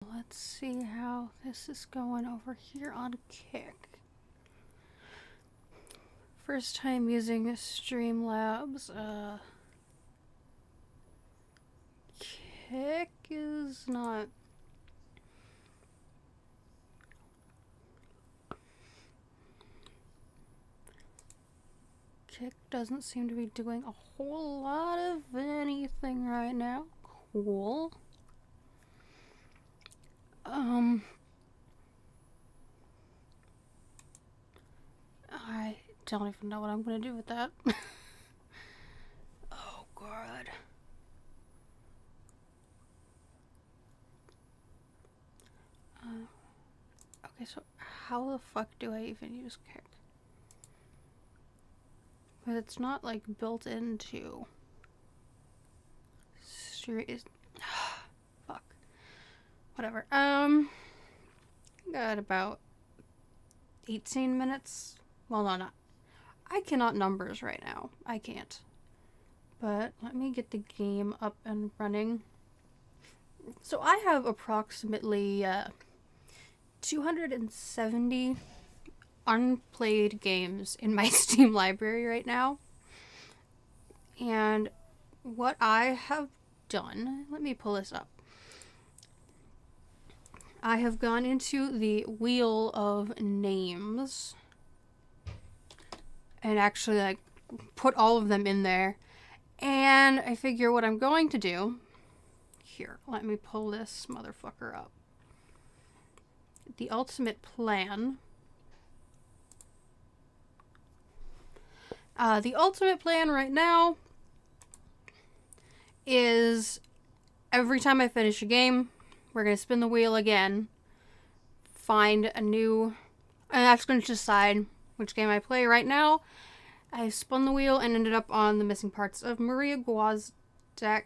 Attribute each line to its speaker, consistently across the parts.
Speaker 1: Let's see how this is going over here on Kick. First time using Streamlabs. Kick is not... Kick doesn't seem to be doing a whole lot of anything right now. Cool. I don't even know what I'm gonna do with that. Oh god. Okay, so how the fuck do I even use Kick? But it's not like built into fuck. Whatever. Got about 18 minutes. Well, no, not. I cannot numbers right now. I can't. But let me get the game up and running. So I have approximately 270 unplayed games in my Steam library right now. And what I have done, let me pull this up. I have gone into the wheel of names and actually like put all of them in there. And I figure what I'm going to do, here, let me pull this motherfucker up. The ultimate plan. The ultimate plan right now is every time I finish a game, we're going to spin the wheel again, find a new, and that's going to decide which game I play. Right now, I spun the wheel and ended up on the missing parts of Maria Gwozdek.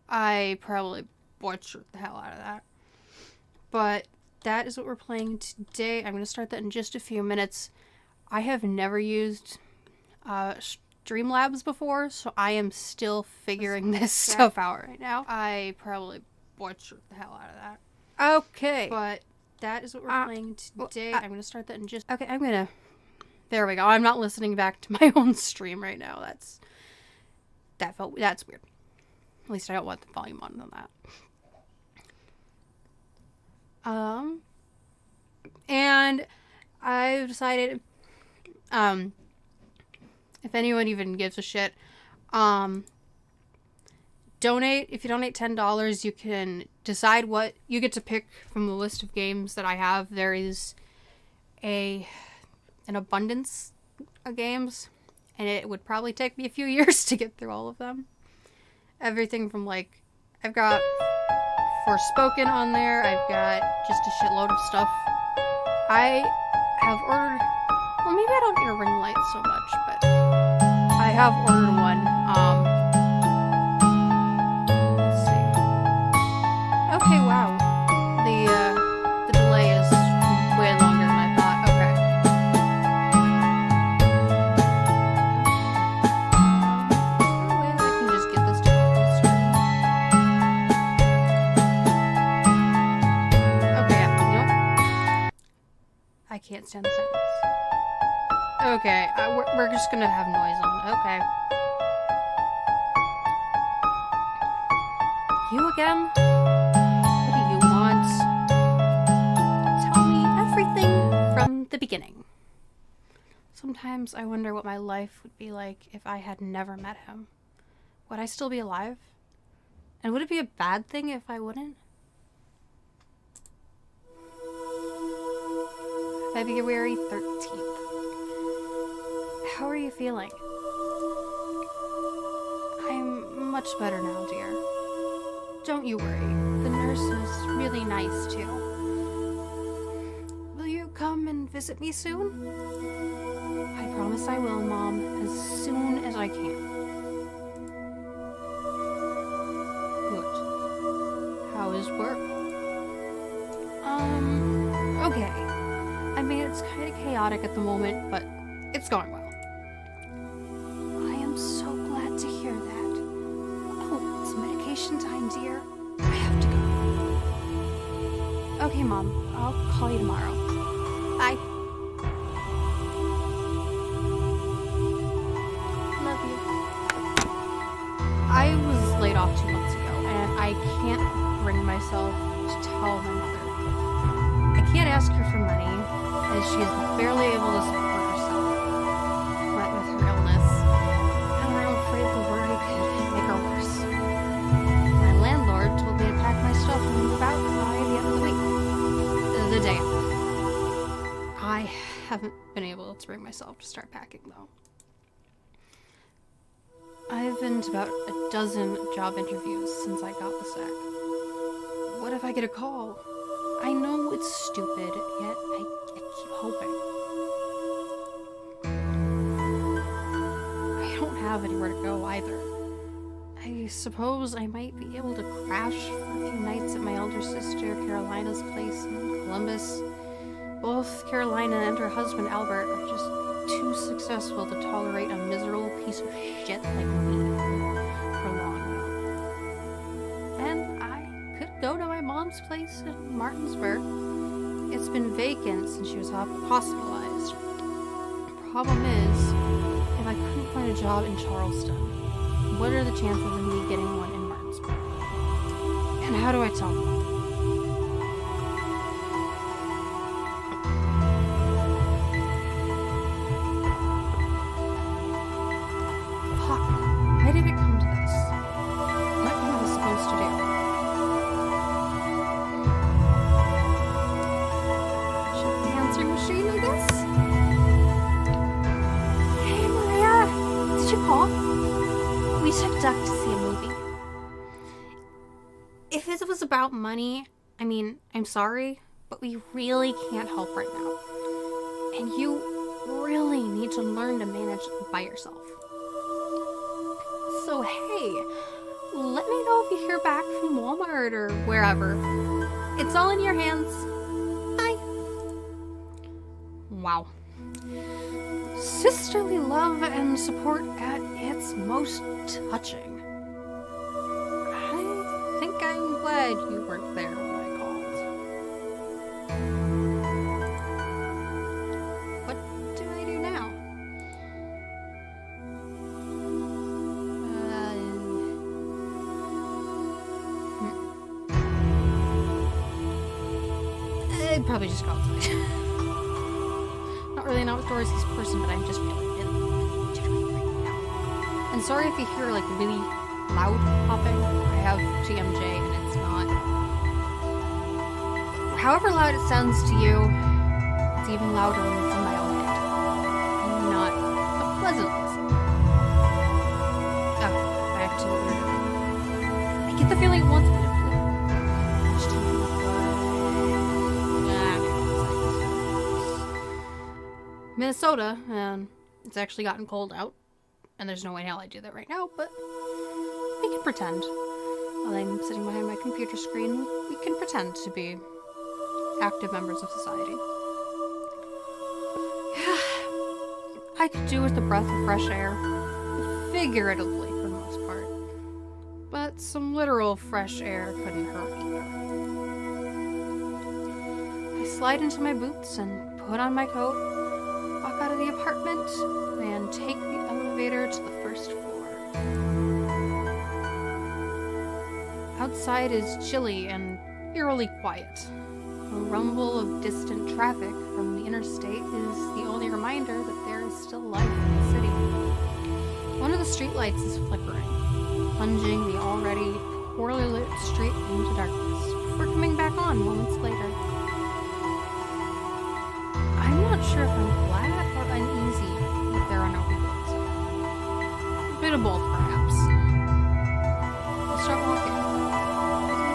Speaker 1: I probably butchered the hell out of that. But that is what we're playing today. I'm going to start that in just a few minutes. I have never used Streamlabs before, so I am still figuring this stuff out right now. I probably butchered the hell out of that. Okay. But that is what we're playing today. I'm going to start that in just... Okay, I'm going to... There we go. I'm not listening back to my own stream right now. That's weird. At least I don't want the volume on that. And I've decided, if anyone even gives a shit, donate. If you donate $10, you can decide what you get to pick from the list of games that I have. There is an abundance of games, and it would probably take me a few years to get through all of them. Everything from, like, I've got Forspoken on there, I've got just a shitload of stuff. I have ordered, well, maybe I don't need a ring light so much, but I have ordered one. Let's see. Okay, wow. The delay is way longer than I thought. Okay. Is there a way that I can just get this to the screen? Okay, yeah, nope. I can't stand the silence. Okay, we're just gonna have noise on. Okay. You again? What do you want? Tell me everything from the beginning. Sometimes I wonder what my life would be like if I had never met him. Would I still be alive? And would it be a bad thing if I wouldn't? February 13th. How are you feeling? I'm much better now, dear. Don't you worry. The nurse is really nice, too. Will you come and visit me soon? I promise I will, Mom, as soon as I can. Good. How is work? Okay. I mean, it's kind of chaotic at the moment, but it's going well. I am so glad to hear that. Oh, it's medication time, dear. I have to go. Okay, Mom. I'll call you tomorrow. Bye. Love you. I was laid off 2 months ago, and I can't bring myself to tell my mother. I can't ask her for money, as she is barely able to support herself. What with her illness, and I'm afraid the worry could make her worse. My landlord told me to pack my stuff and move out by the end of the week. The day after. I haven't been able to bring myself to start packing, though. I've been to about a dozen job interviews since I got the sack. What if I get a call? I know it's stupid, yet I keep hoping. I don't have anywhere to go either. I suppose I might be able to crash for a few nights at my elder sister Carolina's place in Columbus. Both Carolina and her husband Albert are just too successful to tolerate a miserable piece of shit like me for long now. And I could go to my mom's place in Martinsburg. It's been vacant since she was hospitalized. The problem is, if I couldn't find a job in Charleston, what are the chances of me getting one in Martinsburg? And how do I tell them? Fuck. Why did it come to this? What am I supposed to do? Check the answering machine, I guess? Hey, Maria! Did you call? We took Duck to see a movie. If it was about money, I mean, I'm sorry, but we really can't help right now. And you really need to learn to manage by yourself. So hey, let me know if you hear back from Walmart or wherever. It's all in your hands. Bye. Wow. Sisterly love and support at its most touching. I think I'm glad you weren't there when I called. What do I do now? I'd probably just go outside. Not really an outdoorsy person, but I'm just feeling really jittery right now. And sorry if you hear like really loud popping. I have TMJ and it's not. However loud it sounds to you, it's even louder when it's in my own head. Not a pleasant listen. Oh, back to what we were doing. I get the feeling it wants me to Minnesota, and it's actually gotten cold out, and there's no way in hell I'd do that right now, but we can pretend. While I'm sitting behind my computer screen, we can pretend to be active members of society. I could do with a breath of fresh air, figuratively for the most part, but some literal fresh air couldn't hurt either. I slide into my boots and put on my coat, walk out of the apartment, and take the elevator to the first floor. Outside is chilly and eerily quiet. A rumble of distant traffic from the interstate is the only reminder that there is still life in the city. One of the streetlights is flickering, plunging the already poorly lit street into darkness, before coming back on moments later. I'm not sure if I'm glad or uneasy that there are no people outside. A bit of both, perhaps. I'll start walking.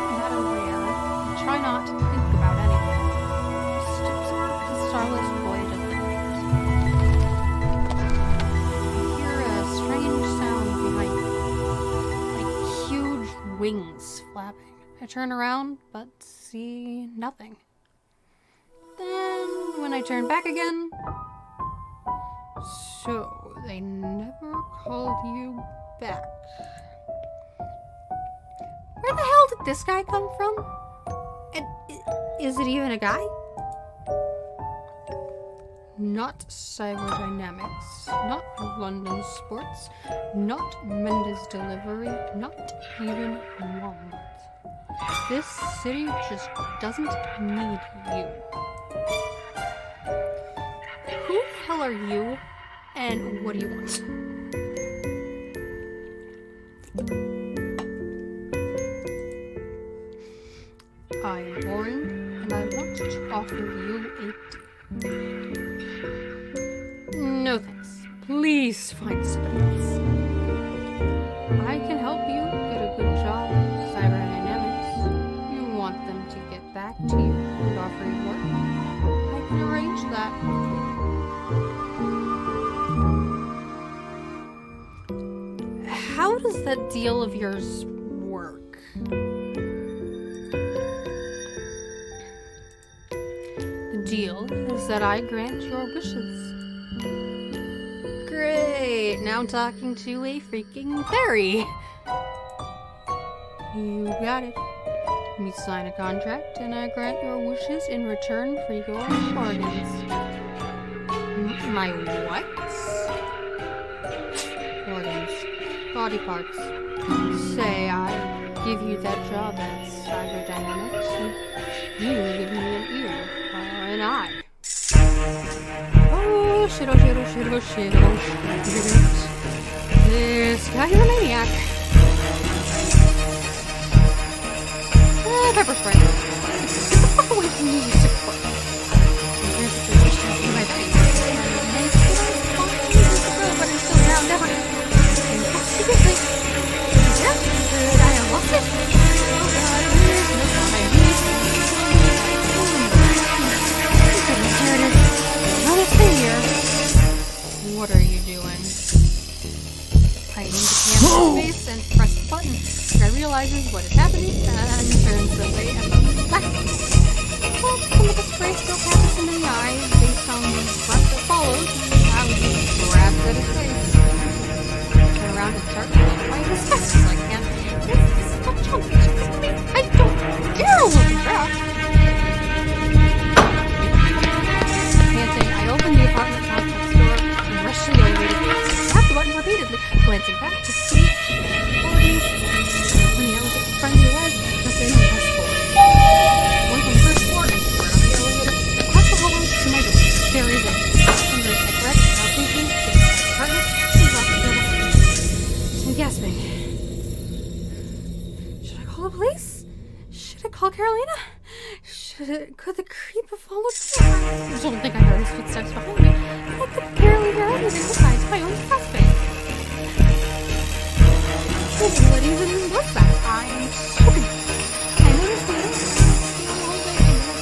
Speaker 1: No matter where, and try not to think about anything. Just observe the starless void of the night. I hear a strange sound behind me, like huge wings flapping. I turn around, but see nothing. Then, when I turn back again... So, they never called you back. Where the hell did this guy come from? And Is it even a guy? Not Cyberdynamics, not London Sports, not Mendes Delivery, not even Walmart. This city just doesn't need you. Who the hell are you, and what do you want? I am Oren, and I want to offer you a deal. No thanks. Please find somebody else. I can help you get a good job in Cyberdynamics. You want them to get back to you and offer you work? I can arrange that. How does that deal of yours work? The deal is that I grant your wishes. Great, now I'm talking to a freaking fairy. You got it. You sign a contract and I grant your wishes in return for your organs. My what? Organs. Body parts. Say I give you that job at Cyberdynamics and you give me an ear or an eye. Oh shit, oh shit, oh shit, oh shit, oh shit. This guy's a maniac. Pepper spray. Fuck away from me, you sick fuck. Here's the position in my face. But I'm still down, never. Seriously? Yeah, did I unlock it? Oh god, here's no time. Here it is. Not a thing here. What are you doing? I aim the camera's face and press the button. I realizes what is happening and turns away and laughs. Well, some of the spray still passes into the eye based on the brush that follows. I was just grabbed at his face. Turn around and start why his face like him. This is not childish. I don't care what the crap. Panting, I opened the apartment complex door and rushed to the elevator. Tapped the button repeatedly, glancing back to see when the elevator finally arrived, nothing impossible. Going from the first floor and squared on the elevator, across the hallway to my door. There is it. Under I correct, now thinking, get my apartment, and drop the door behind. I'm gasping. Should I call the police? Should I call Carolina? Could the creep have followed me? I don't think I heard his footsteps behind me. I could barely hear anything besides my own gasping. What even was that? I'm soaking. I noticed the air still holding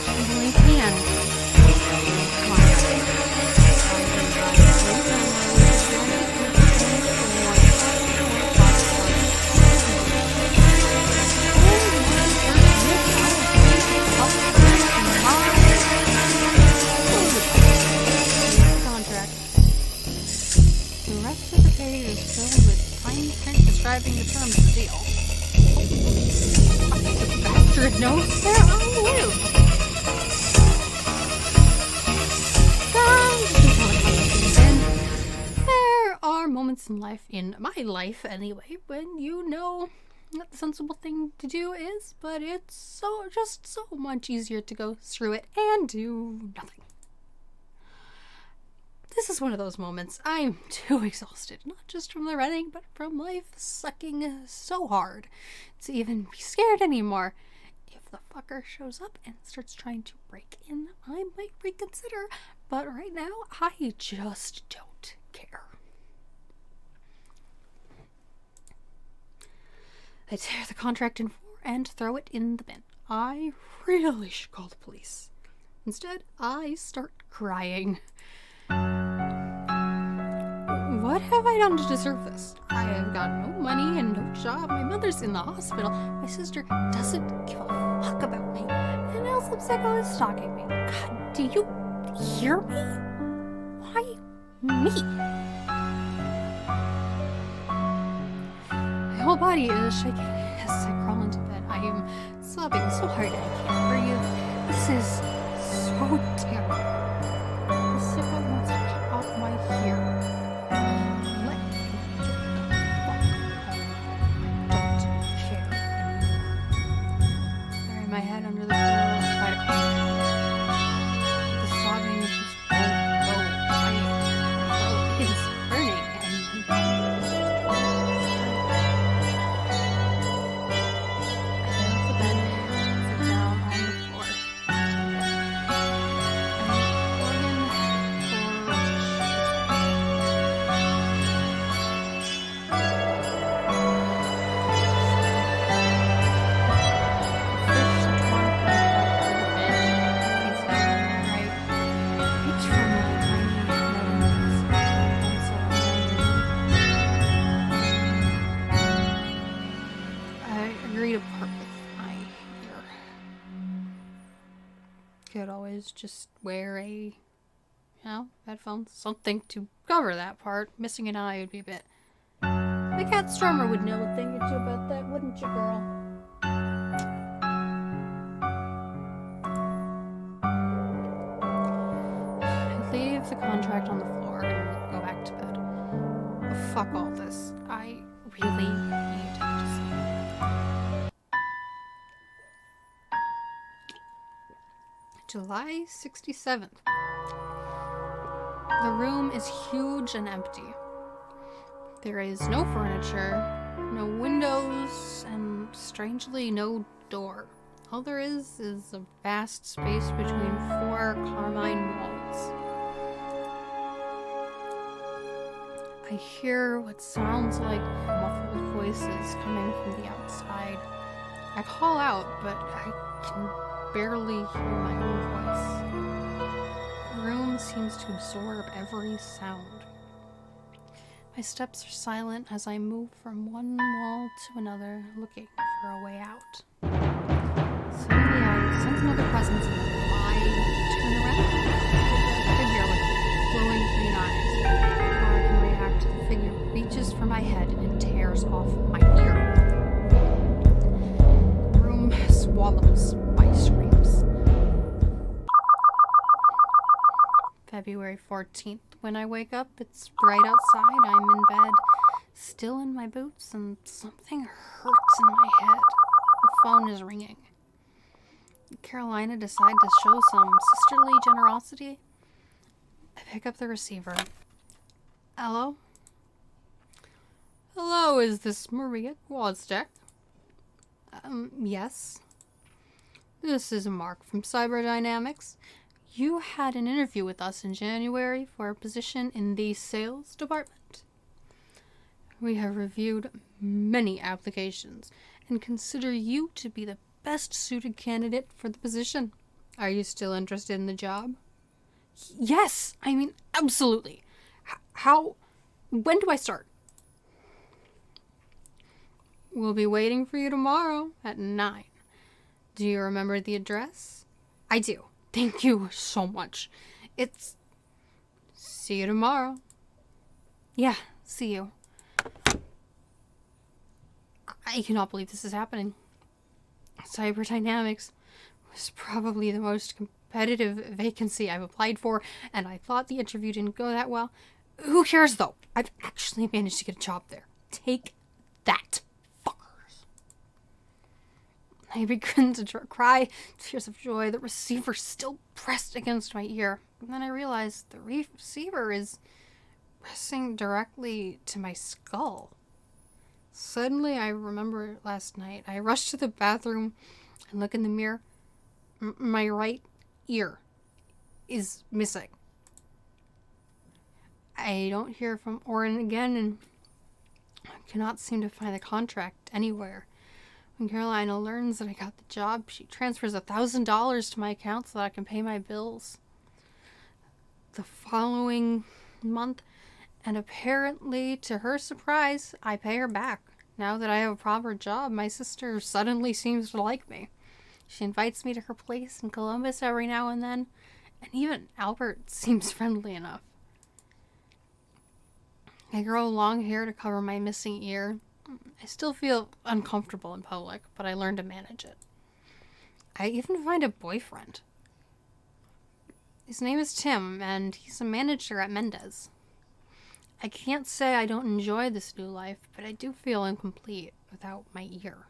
Speaker 1: a blink hand. Come on. Contract. The rest of the page is filled with tiny print describing the terms of the deal. The bastard knows where I live. There are moments in life, in my life anyway, when you know what the sensible thing to do is, but it's just so much easier to go through it and do nothing. This is one of those moments. I'm too exhausted, not just from the running, but from life sucking so hard to even be scared anymore. If the fucker shows up and starts trying to break in, I might reconsider, but right now, I just don't care. I tear the contract in four and throw it in the bin. I really should call the police. Instead, I start crying. What have I done to deserve this? I have got no money and no job. My mother's in the hospital. My sister doesn't give a fuck about me. And El Subseco is stalking me. God, do you hear me? Why me? My whole body is shaking as I crawl into bed. I am sobbing so hard I can't breathe. This is so damn. The zipper wants to cut off my hair. Let me get the fuck home. I don't care anymore. Bury my head under the pillow and try to calm down. The sobbing is my throat is burning and I get off the bed, sit down on the floor. Could always just wear headphones, something to cover that part. Missing an eye would be a bit. The cat Stormer would know a thing or two about that, wouldn't you, girl? I leave the contract on the floor and go back to bed. Oh, fuck all this. I really need to sleep. July 67th. The room is huge and empty. There is no furniture, no windows, and strangely no door. All there is a vast space between four carmine walls. I hear what sounds like muffled voices coming from the outside. I call out, but I can barely hear my own voice. The room seems to absorb every sound. My steps are silent as I move from one wall to another, looking for a way out. Suddenly I sense another presence in the room. I turn around. A figure with glowing green eyes. Before I can react, the figure reaches for my head and tears off my ear. The room swallows my screams. February 14th. When I wake up, it's bright outside. I'm in bed, still in my boots, and something hurts in my head. The phone is ringing. Carolina decided to show some sisterly generosity. I pick up the receiver. Hello? Hello, is this Maria Gwozdek? Yes. This is Mark from Cyberdynamics. You had an interview with us in January for a position in the sales department. We have reviewed many applications and consider you to be the best suited candidate for the position. Are you still interested in the job? Yes! I mean, absolutely. When do I start? We'll be waiting for you tomorrow at 9. Do you remember the address? I do. Thank you so much. See you tomorrow. Yeah, see you. I cannot believe this is happening. Cyberdynamics was probably the most competitive vacancy I've applied for, and I thought the interview didn't go that well. Who cares, though? I've actually managed to get a job there. Take that. I begin to cry tears of joy, the receiver still pressed against my ear. And then I realized the receiver is pressing directly to my skull. Suddenly I remember last night. I rush to the bathroom and look in the mirror. My right ear is missing. I don't hear from Oren again, and I cannot seem to find the contract anywhere. When Carolina learns that I got the job, she transfers $1,000 to my account so that I can pay my bills. The following month, and apparently, to her surprise, I pay her back. Now that I have a proper job, my sister suddenly seems to like me. She invites me to her place in Columbus every now and then, and even Albert seems friendly enough. I grow long hair to cover my missing ear. I still feel uncomfortable in public, but I learned to manage it. I even find a boyfriend. His name is Tim, and he's a manager at Mendez. I can't say I don't enjoy this new life, but I do feel incomplete without my ear.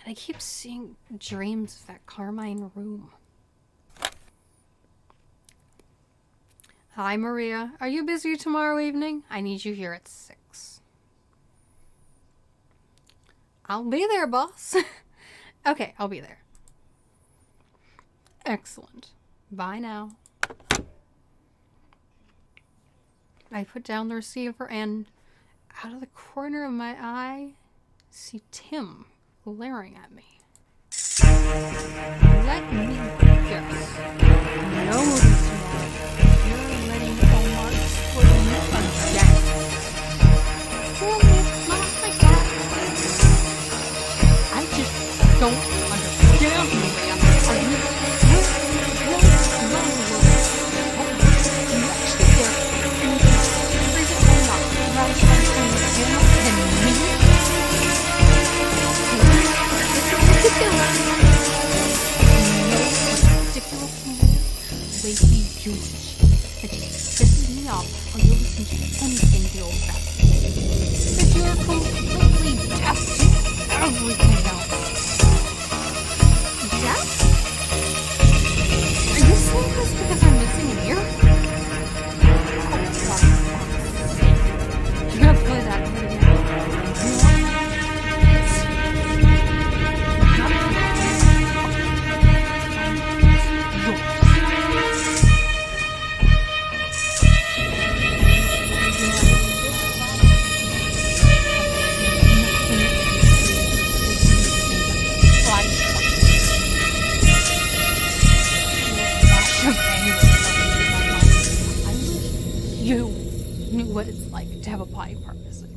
Speaker 1: And I keep seeing dreams of that Carmine room. Hi, Maria. Are you busy tomorrow evening? I need you here at 6. I'll be there, boss. Okay, I'll be there. Excellent. Bye now. I put down the receiver and, out of the corner of my eye, see Tim glaring at me. Let me guess. No movie tomorrow. You're letting Omar explode you again. Well, it's not like that. I just don't understand, Maria. Are you that just pisses me off, or you'll listen to anything the old fashioned. That you're completely deaf to everything else. Deaf? Are you saying this because I'm missing an ear? Oh, sorry. You're gonna play that video. You knew what it's like to have a body part missing.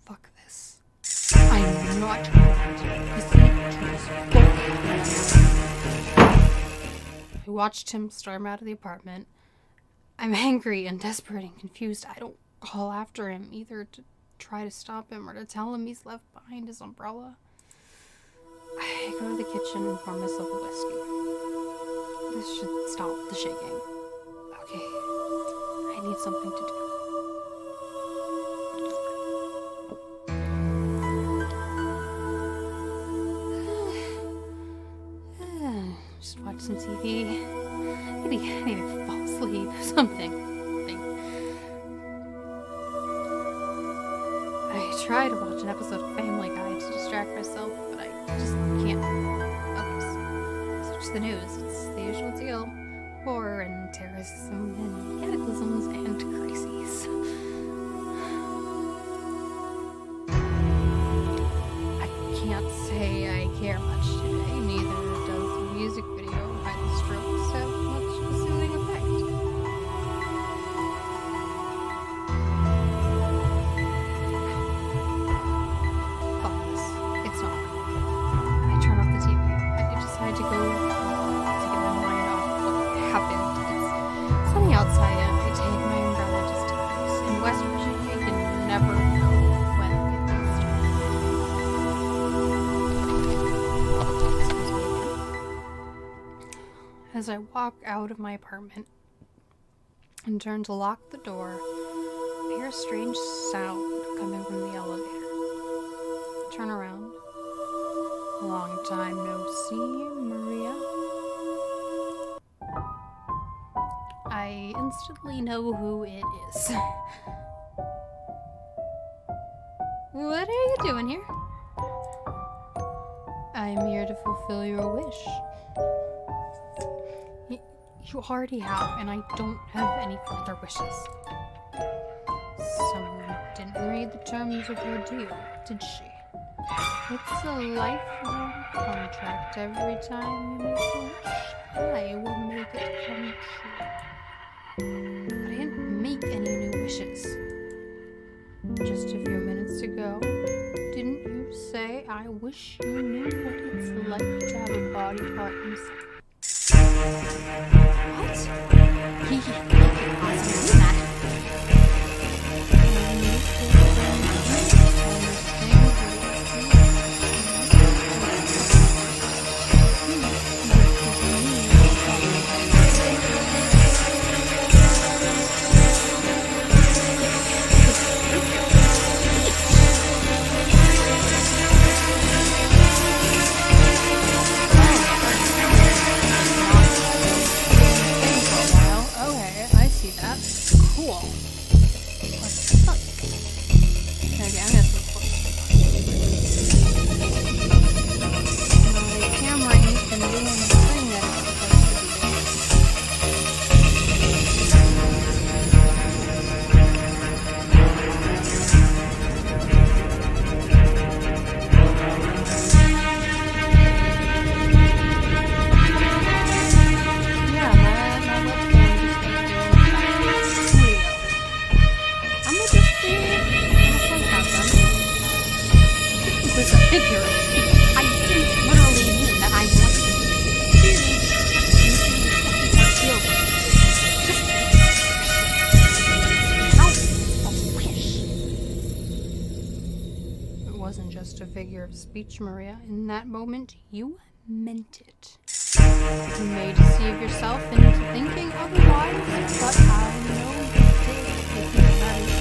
Speaker 1: Fuck this. I'm not I watched him storm out of the apartment. I'm angry and desperate and confused. I don't call after him either to try to stop him or to tell him he's left behind his umbrella. I go to the kitchen and pour myself a whiskey. This should stop the shaking. Okay, I need something to do. Just watch some TV. Maybe fall asleep. Something. I try to watch an episode of Family Guy to distract myself, but I just can't focus. Switch the news. It's the usual deal. War and terrorism and cataclysms and crises. I can't say I care much today. Neither does the music video by the Strokes have much of a soothing effect. Fuck this. It's not. I turn off the TV. I decide to go to get my mind off what happened. It's sunny outside and I take my umbrella just in case. In West Virginia, you can never know when it will start. As I walk out of my apartment and turn to lock the door, I hear a strange sound coming from the elevator. I turn around. Long time no see, Maria. I instantly know who it is. What are you doing here? I'm here to fulfill your wish. You already have, and I don't have any further wishes. Someone didn't read the terms of your deal, did she? It's a lifelong contract. Every time you make a wish, I will make it come true. But I didn't make any new wishes. Just a few minutes ago, didn't you say, I wish you knew what it's like to have a body part missing? What? He can't possibly do that. speech, Maria. In that moment, you meant it. You may deceive yourself into thinking otherwise, but I know you did. If you had it,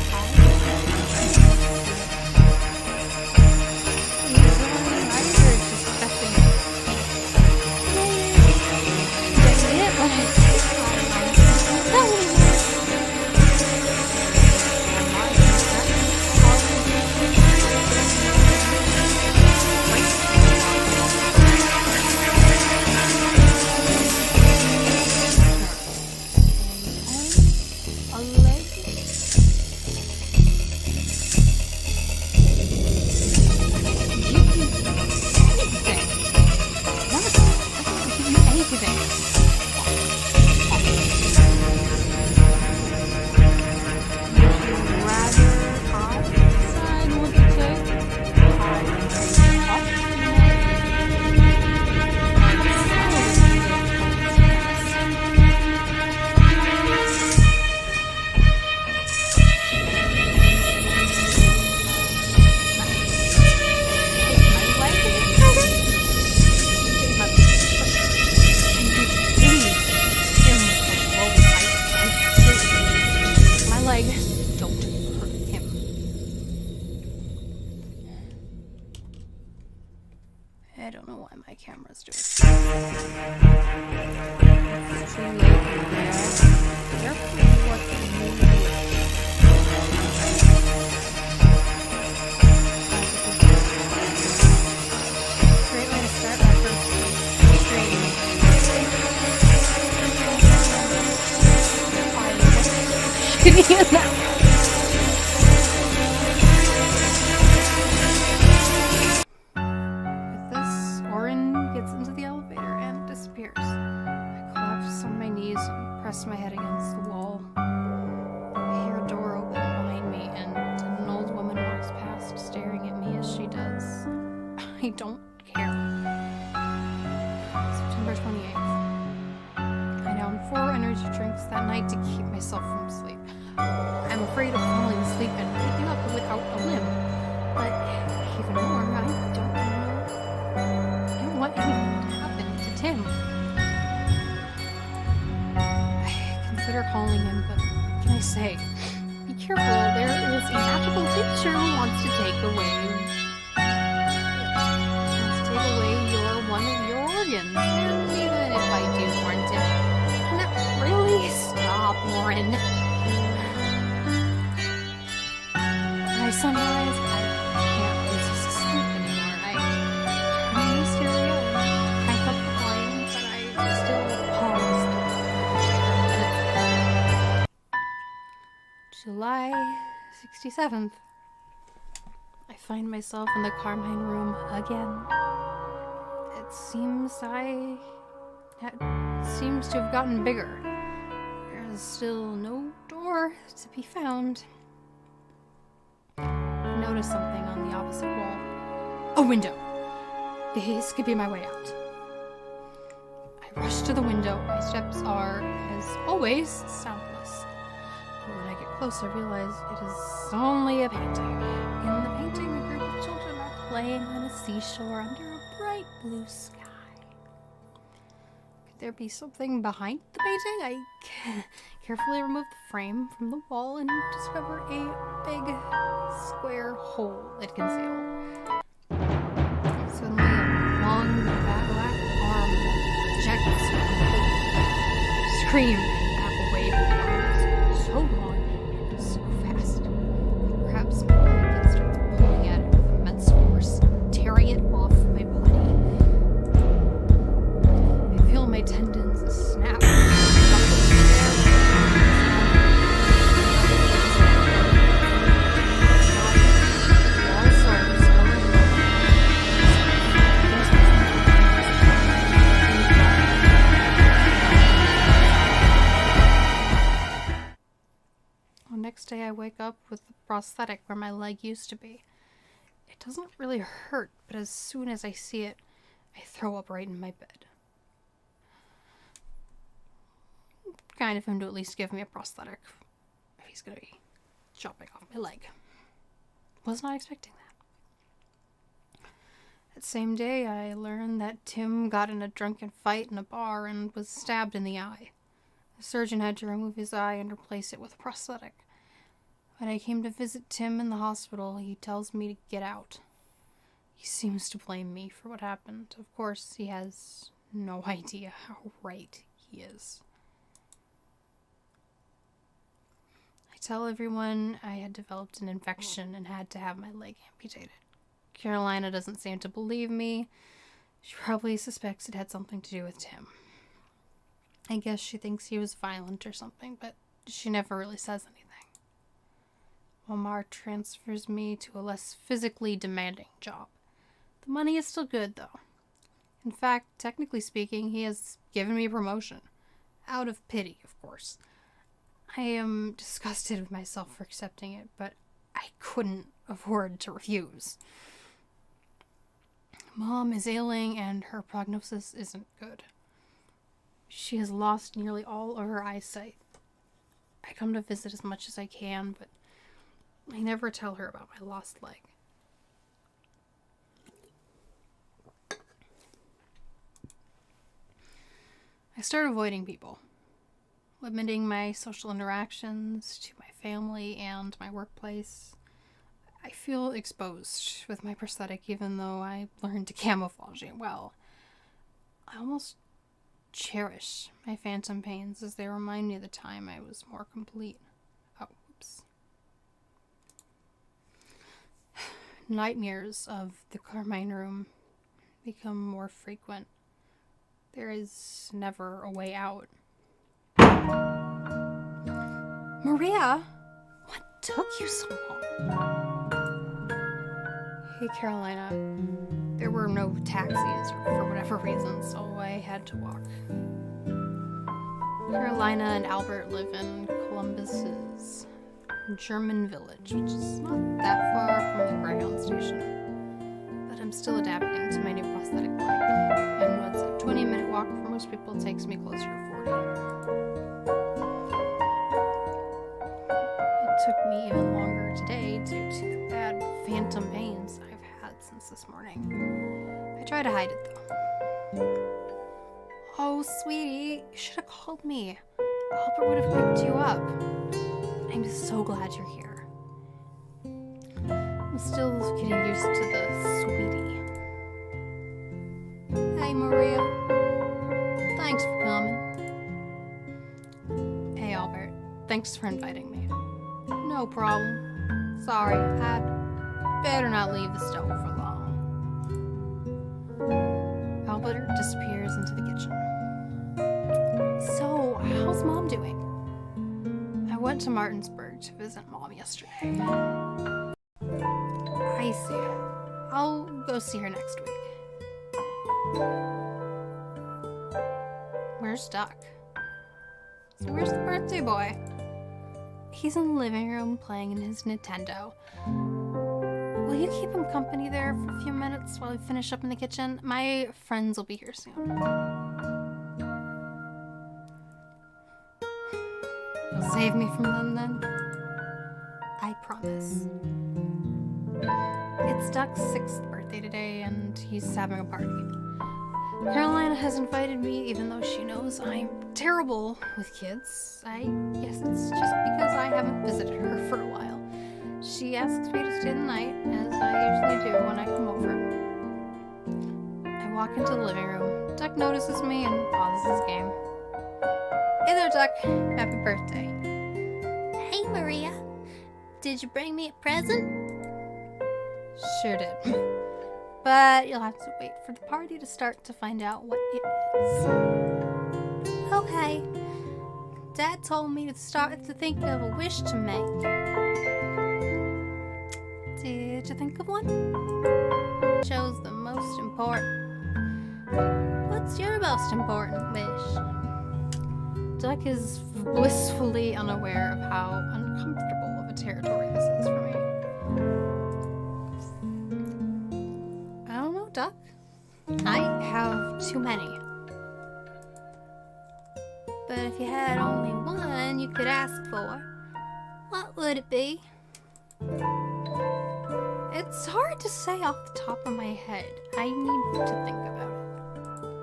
Speaker 1: I don't know why my camera's doing it. It's too late now. Careful what you do. Great way to start my first stream. Shitty in that. My head against the wall. I hear a door open behind me, and an old woman walks past, staring at me as she does. I don't care. September 28th. I downed 4 energy drinks that night to keep myself from sleep. I'm afraid of falling asleep and waking up without a limb. But even more, I don't want anything to happen to Tim. Consider calling him, but what can I say? Be careful, there is a magical creature who wants to take away one of your organs. And even if I do want it, can that really stop, Lauren? I summarize, I can't resist sleep anymore. I'm hysteria. I thought crying, but I still paused. July 67th. I find myself in the Carmine room again. It seems to have gotten bigger. There is still no door to be found. I notice something on the opposite wall. A window. This could be my way out. I rush to the window. My steps are, as always, soundless. But when I get close, I realize it is only a painting. In the painting, a group of children are playing on a seashore under a bright blue sky. Could there be something behind the painting? I carefully remove the frame from the wall and discover a big square hole it conceals. Suddenly, a long black arm ejects from the hole. Scream! Apple wave the arms. So long and so fast. Perhaps my blanket starts pulling at it with immense force, tearing it off my body. I feel my tendons snap. Next day I wake up with the prosthetic where my leg used to be. It doesn't really hurt, but as soon as I see it, I throw up right in my bed. Kind of him to at least give me a prosthetic if he's gonna be chopping off my leg. Was not expecting that. That same day, I learned that Tim got in a drunken fight in a bar and was stabbed in the eye. The surgeon had to remove his eye and replace it with a prosthetic. When I came to visit Tim in the hospital, he tells me to get out. He seems to blame me for what happened. Of course, he has no idea how right he is. I tell everyone I had developed an infection and had to have my leg amputated. Carolina doesn't seem to believe me. She probably suspects it had something to do with Tim. I guess she thinks he was violent or something, but she never really says anything. Omar transfers me to a less physically demanding job. The money is still good, though. In fact, technically speaking, he has given me a promotion. Out of pity, of course. I am disgusted with myself for accepting it, but I couldn't afford to refuse. Mom is ailing and her prognosis isn't good. She has lost nearly all of her eyesight. I come to visit as much as I can, but I never tell her about my lost leg. I start avoiding people, limiting my social interactions to my family and my workplace. I feel exposed with my prosthetic even though I learned to camouflage it well. I almost cherish my phantom pains as they remind me of the time I was more complete. Oh, whoops. Nightmares of the Carmine room become more frequent. There is never a way out. Maria, what took you so long? Hey, Carolina. There were no taxis for whatever reason, so I had to walk. Carolina and Albert live in Columbus's German village, which is not that far from the Greyhound station. But I'm still adapting to my new prosthetic leg, and what's a 20-minute walk for most people takes me closer to 40. It took me even longer today due to the bad phantom pains I've had since this morning. I try to hide it though. Oh, sweetie, you should have called me. Albert would have picked you up. I'm so glad you're here. I'm still getting used to the sweetie. Hey, Maria. Thanks for coming. Hey, Albert. Thanks for inviting me. No problem. Sorry, I better not leave the stove for long. Albert disappears into the kitchen. So, how's Mom doing? I went to Martinsburg to visit Mom yesterday. I see. I'll go see her next week. Where's Duck? So where's the birthday boy? He's in the living room playing in his Nintendo. Will you keep him company there for a few minutes while we finish up in the kitchen? My friends will be here soon. You'll save me from them then? I promise. It's Duck's 6th birthday today, and he's having a party. Carolina has invited me, even though she knows I'm terrible with kids. I guess it's just because I haven't visited her for a while. She asks me to stay the night, as I usually do when I come over. I walk into the living room. Duck notices me and pauses his game. Hey there, Duck. Happy birthday.
Speaker 2: Hey, Maria. Did you bring me a present?
Speaker 1: Sure did. But you'll have to wait for the party to start to find out what it is.
Speaker 2: Okay.
Speaker 1: Dad told me to start to think of a wish to make. Did you think of one? Chose the most important. What's your most important wish? Duck is blissfully unaware of how uncomfortable of a territory this is for me. I don't know, Duck. I have too many. But if you had only one you could ask for, what would it be? It's hard to say off the top of my head. I need to think about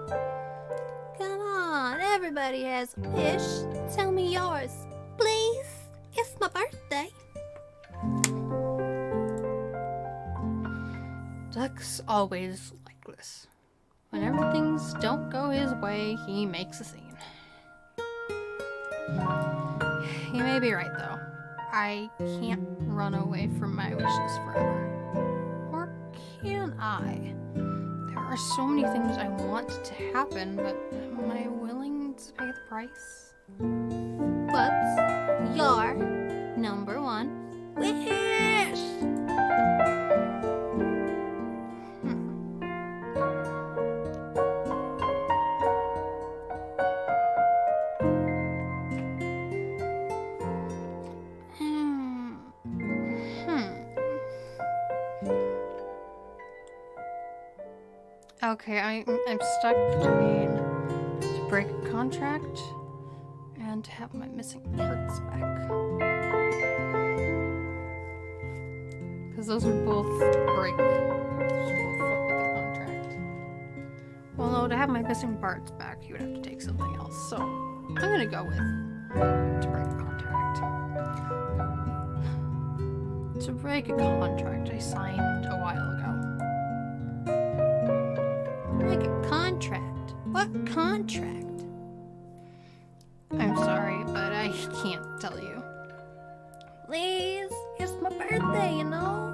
Speaker 1: it.
Speaker 2: Come on, everybody has a wish. Tell me yours, please. It's my birthday.
Speaker 1: Duck's always like this. Whenever things don't go his way, he makes a scene. He may be right, though. I can't run away from my wishes forever. Or can I? There are so many things I want to happen, but am I willing to pay the price?
Speaker 2: What's your number one wish?
Speaker 1: Okay, I'm stuck between to break a contract and to have my missing parts back. Because those would both break. Those would both fuck with the contract. Well, no, to have my missing parts back, you would have to take something else. So, I'm gonna go with to break a contract. To break a contract I signed a while ago.
Speaker 2: Like a contract. What contract?
Speaker 1: I'm sorry, but I can't tell you.
Speaker 2: Please, it's my birthday, you know?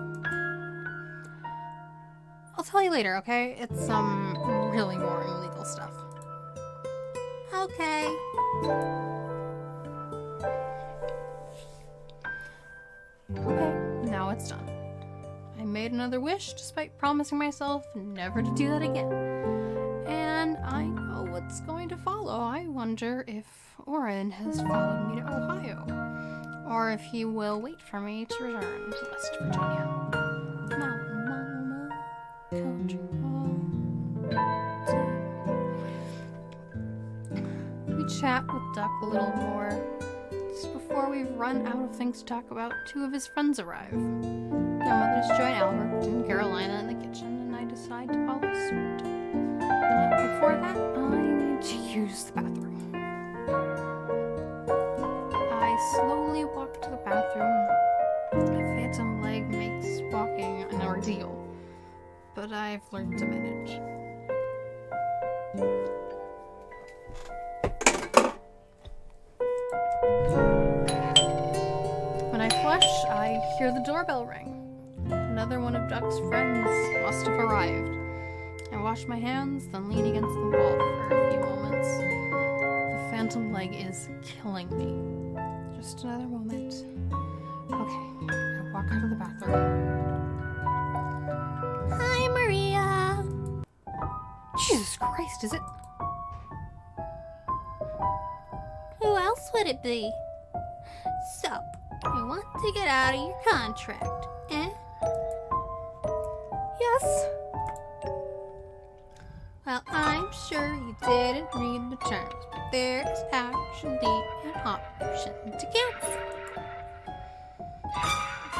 Speaker 1: I'll tell you later, okay? It's some really boring legal stuff.
Speaker 2: Okay.
Speaker 1: Okay, now it's done. I made another wish despite promising myself never to do that again. And I know what's going to follow. I wonder if Oren has followed me to Ohio, or if he will wait for me to return to West Virginia. Mountain Mama, country road. We chat with Duck a little more. Just before we run out of things to talk about, two of his friends arrive. Their mothers join Albert and Carolina in the kitchen, and I decide to follow suit. Before that, I need to use the bathroom. I slowly walk to the bathroom. My phantom leg makes walking an ordeal, but I've learned to manage. When I flush, I hear the doorbell ring. Another one of Duck's friends must have arrived. I wash my hands, then lean against the wall for a few moments. The phantom leg is killing me. Just another moment. Okay, I walk out of the bathroom.
Speaker 2: Hi, Maria.
Speaker 1: Jesus Christ, is it?
Speaker 2: Who else would it be? So, you want to get out of your contract, eh?
Speaker 1: Yes.
Speaker 2: Well, I'm sure you didn't read the terms, but there is actually an option to cancel.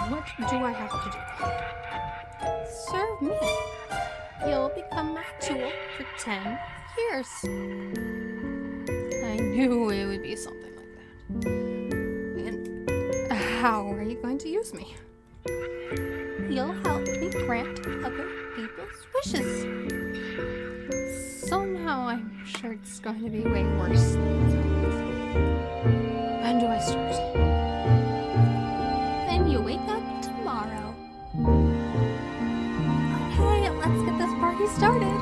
Speaker 1: What do I have to do?
Speaker 2: Serve me. You'll become my tool for 10 years.
Speaker 1: I knew it would be something like that. And how are you going to use me?
Speaker 2: You'll help me grant other people's wishes.
Speaker 1: Somehow I'm sure it's going to be way worse than it sounds. When do I start?
Speaker 2: Then you wake up tomorrow. Okay, let's get this party started.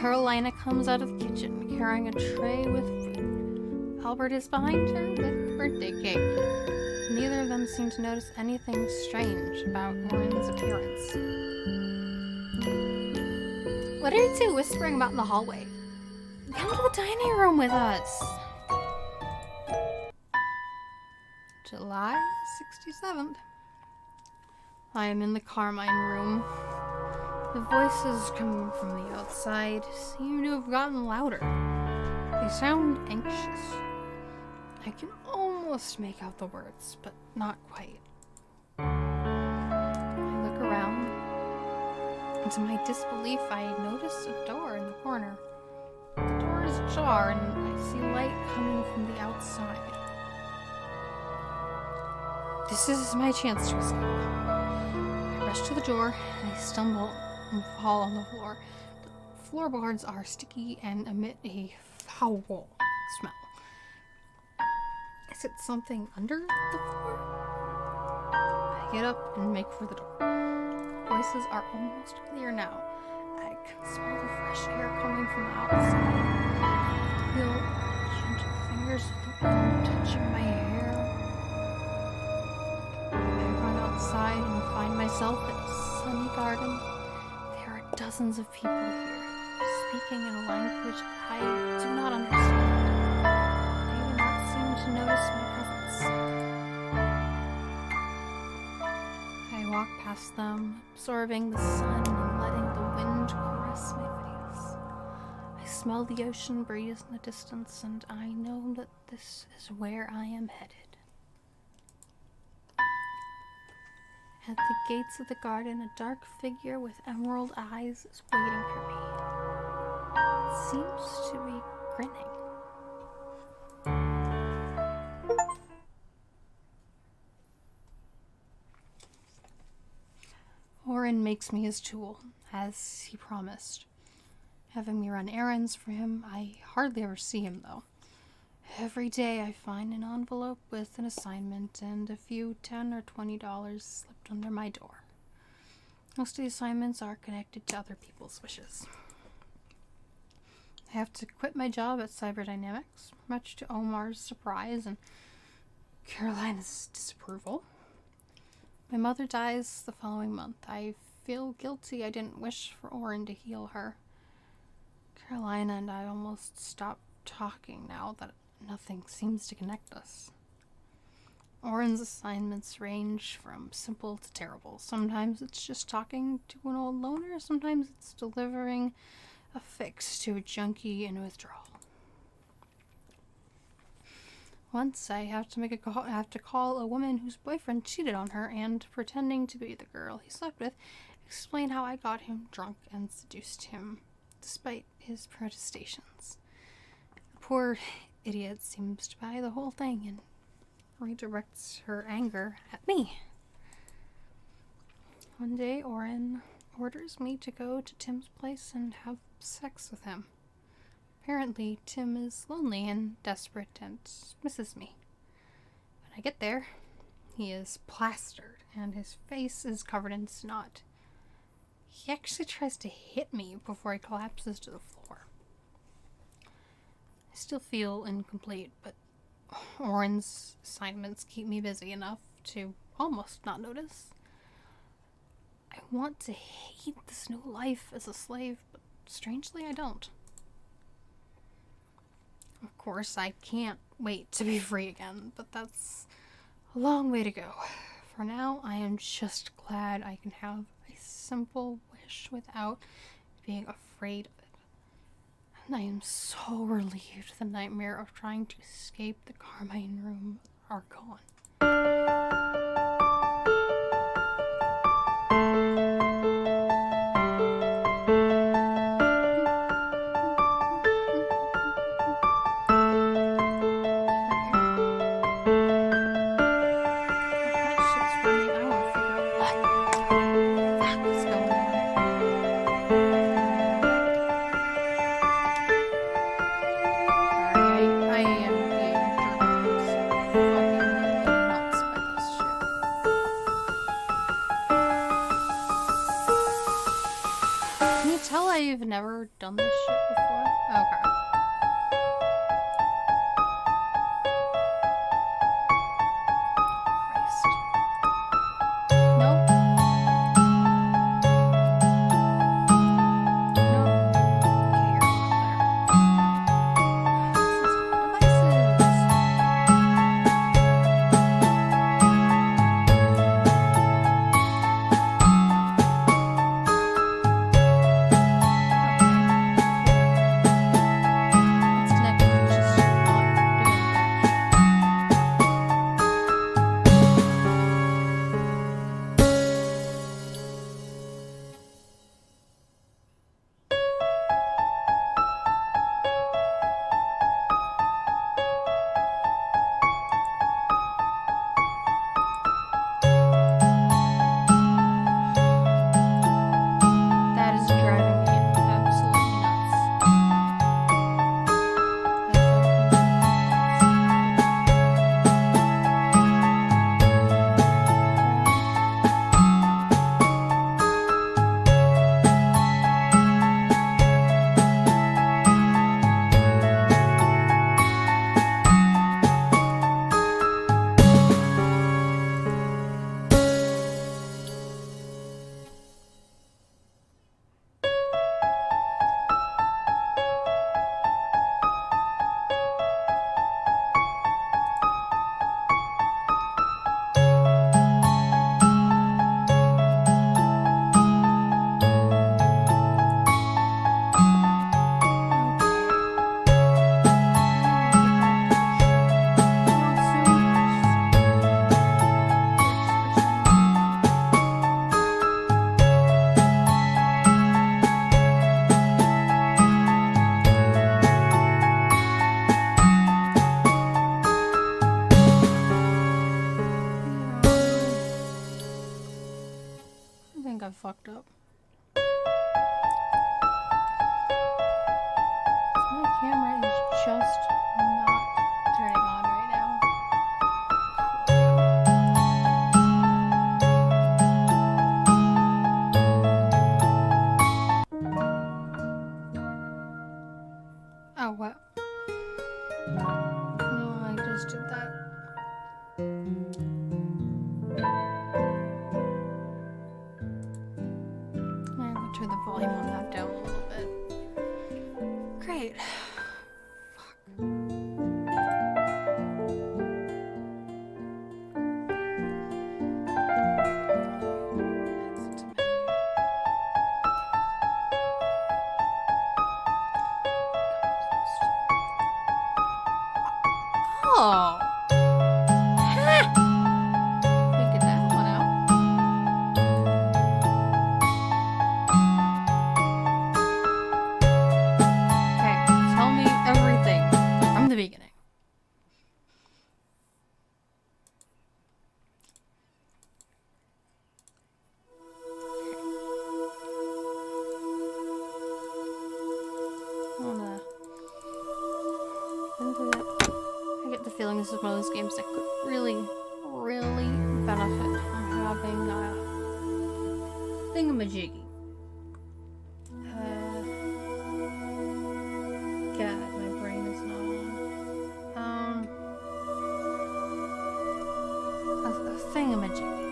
Speaker 1: Carolina comes out of the kitchen carrying a tray with food. Albert is behind her with the birthday cake. Neither of them seem to notice anything strange about Oren's appearance. What are you two whispering about in the hallway? Come to the dining room with us. July 67th. I am in the Carmine room. The voices coming from the outside seem to have gotten louder. They sound anxious. I can almost make out the words, but not quite. I look around, and to my disbelief, I notice a door in the corner. The door is ajar, and I see light coming from the outside. This is my chance to escape. I rush to the door, and I stumble and fall on the floor. The floorboards are sticky and emit a foul smell. Is it something under the floor? I get up and make for the door. Voices are almost clear now. I can smell the fresh air coming from outside. I feel gentle fingers of the wind touching my hair. I run outside and find myself in a sunny garden. There are dozens of people here, speaking in a language I do not understand. They do not seem to notice my presence. I walk past them, absorbing the sun and letting the wind caress my face. I smell the ocean breeze in the distance, and I know that this is where I am headed. At the gates of the garden, a dark figure with emerald eyes is waiting for me. It seems to be grinning. Oren makes me his tool, as he promised, having me run errands for him. I hardly ever see him, though. Every day I find an envelope with an assignment and a few $10 or $20 slipped under my door. Most of the assignments are connected to other people's wishes. I have to quit my job at Cyberdynamics, much to Omar's surprise and Carolina's disapproval. My mother dies the following month. I feel guilty I didn't wish for Oren to heal her. Carolina and I almost stopped talking now that nothing seems to connect us. Oren's assignments range from simple to terrible. Sometimes it's just talking to an old loner, sometimes it's delivering a fix to a junkie in withdrawal. Once I have to call a woman whose boyfriend cheated on her and, pretending to be the girl he slept with, explain how I got him drunk and seduced him, despite his protestations. The poor idiot seems to buy the whole thing and redirects her anger at me. One day, Oren orders me to go to Tim's place and have sex with him. Apparently, Tim is lonely and desperate and misses me. When I get there, he is plastered and his face is covered in snot. He actually tries to hit me before he collapses to the floor. I still feel incomplete, but Oren's assignments keep me busy enough to almost not notice. I want to hate this new life as a slave, but strangely I don't. Of course, I can't wait to be free again, but that's a long way to go. For now, I am just glad I can have a simple wish without being afraid of it. And I am so relieved the nightmare of trying to escape the Carmine room are gone. I've never done this shit before. Okay. Christ. No? No. Okay, you're not there. Devices. Oh! Ha! Figured that one out. Okay, tell me everything from the beginning. I get the feeling this is one of those games that could really, really benefit from having a thingamajiggy. God, my brain is not on. A thingamajiggy.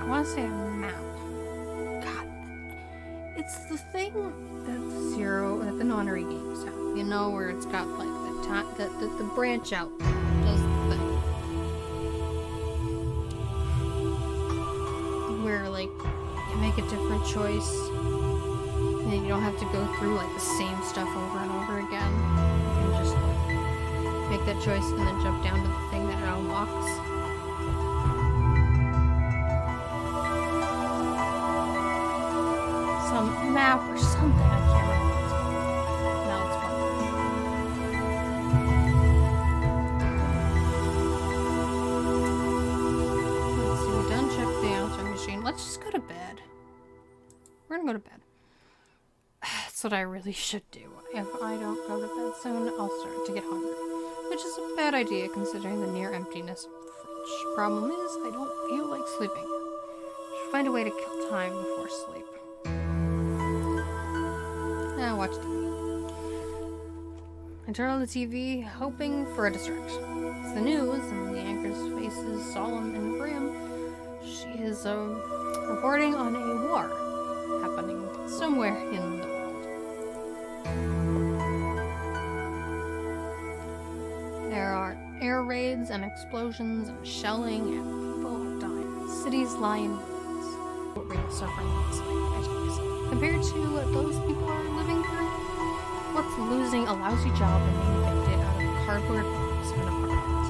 Speaker 1: I want to say a map. God, it's the thing that the nonary games have. You know, where it's got like the branch out does the thing. Where like you make a different choice and you don't have to go through like the same stuff over and over again. You can just like, make that choice and then jump down to the thing that it unlocks. Some map or something, I can't remember. Now it's fun. Let's see, we done checked the answering machine. Let's just go to bed. We're gonna go to bed. That's what I really should do. If I don't go to bed soon, I'll start to get hungry. Which is a bad idea considering the near emptiness of the fridge. Problem is, I don't feel like sleeping. Should find a way to kill time before sleep. Watch TV. I turn on the TV, hoping for a distraction. It's the news, and the anchor's face is solemn and grim. She is reporting on a war happening somewhere in the world. There are air raids and explosions and shelling, and people are dying. Cities lie in ruins. What real suffering looks like, I tell myself. Compared to what those people are living through, what's losing a lousy job and being evicted out of a cardboard box of an apartment?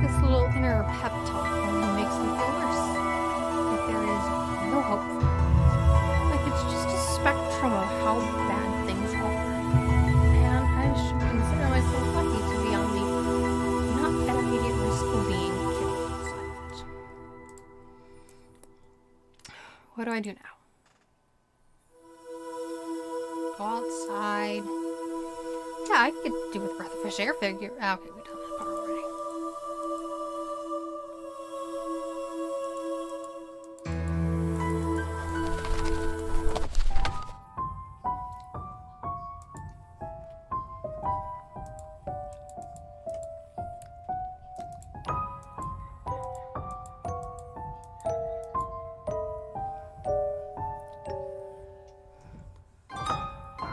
Speaker 1: This little inner pep talk only makes me feel worse. Like there is no hope for me. Like it's just a spectrum of how bad things are. And I should consider myself lucky to be on the not at immediate risk of being killed side. What do I do now? Go outside. Yeah, I could do with a breath of fresh air figure. Okay, we done that part already.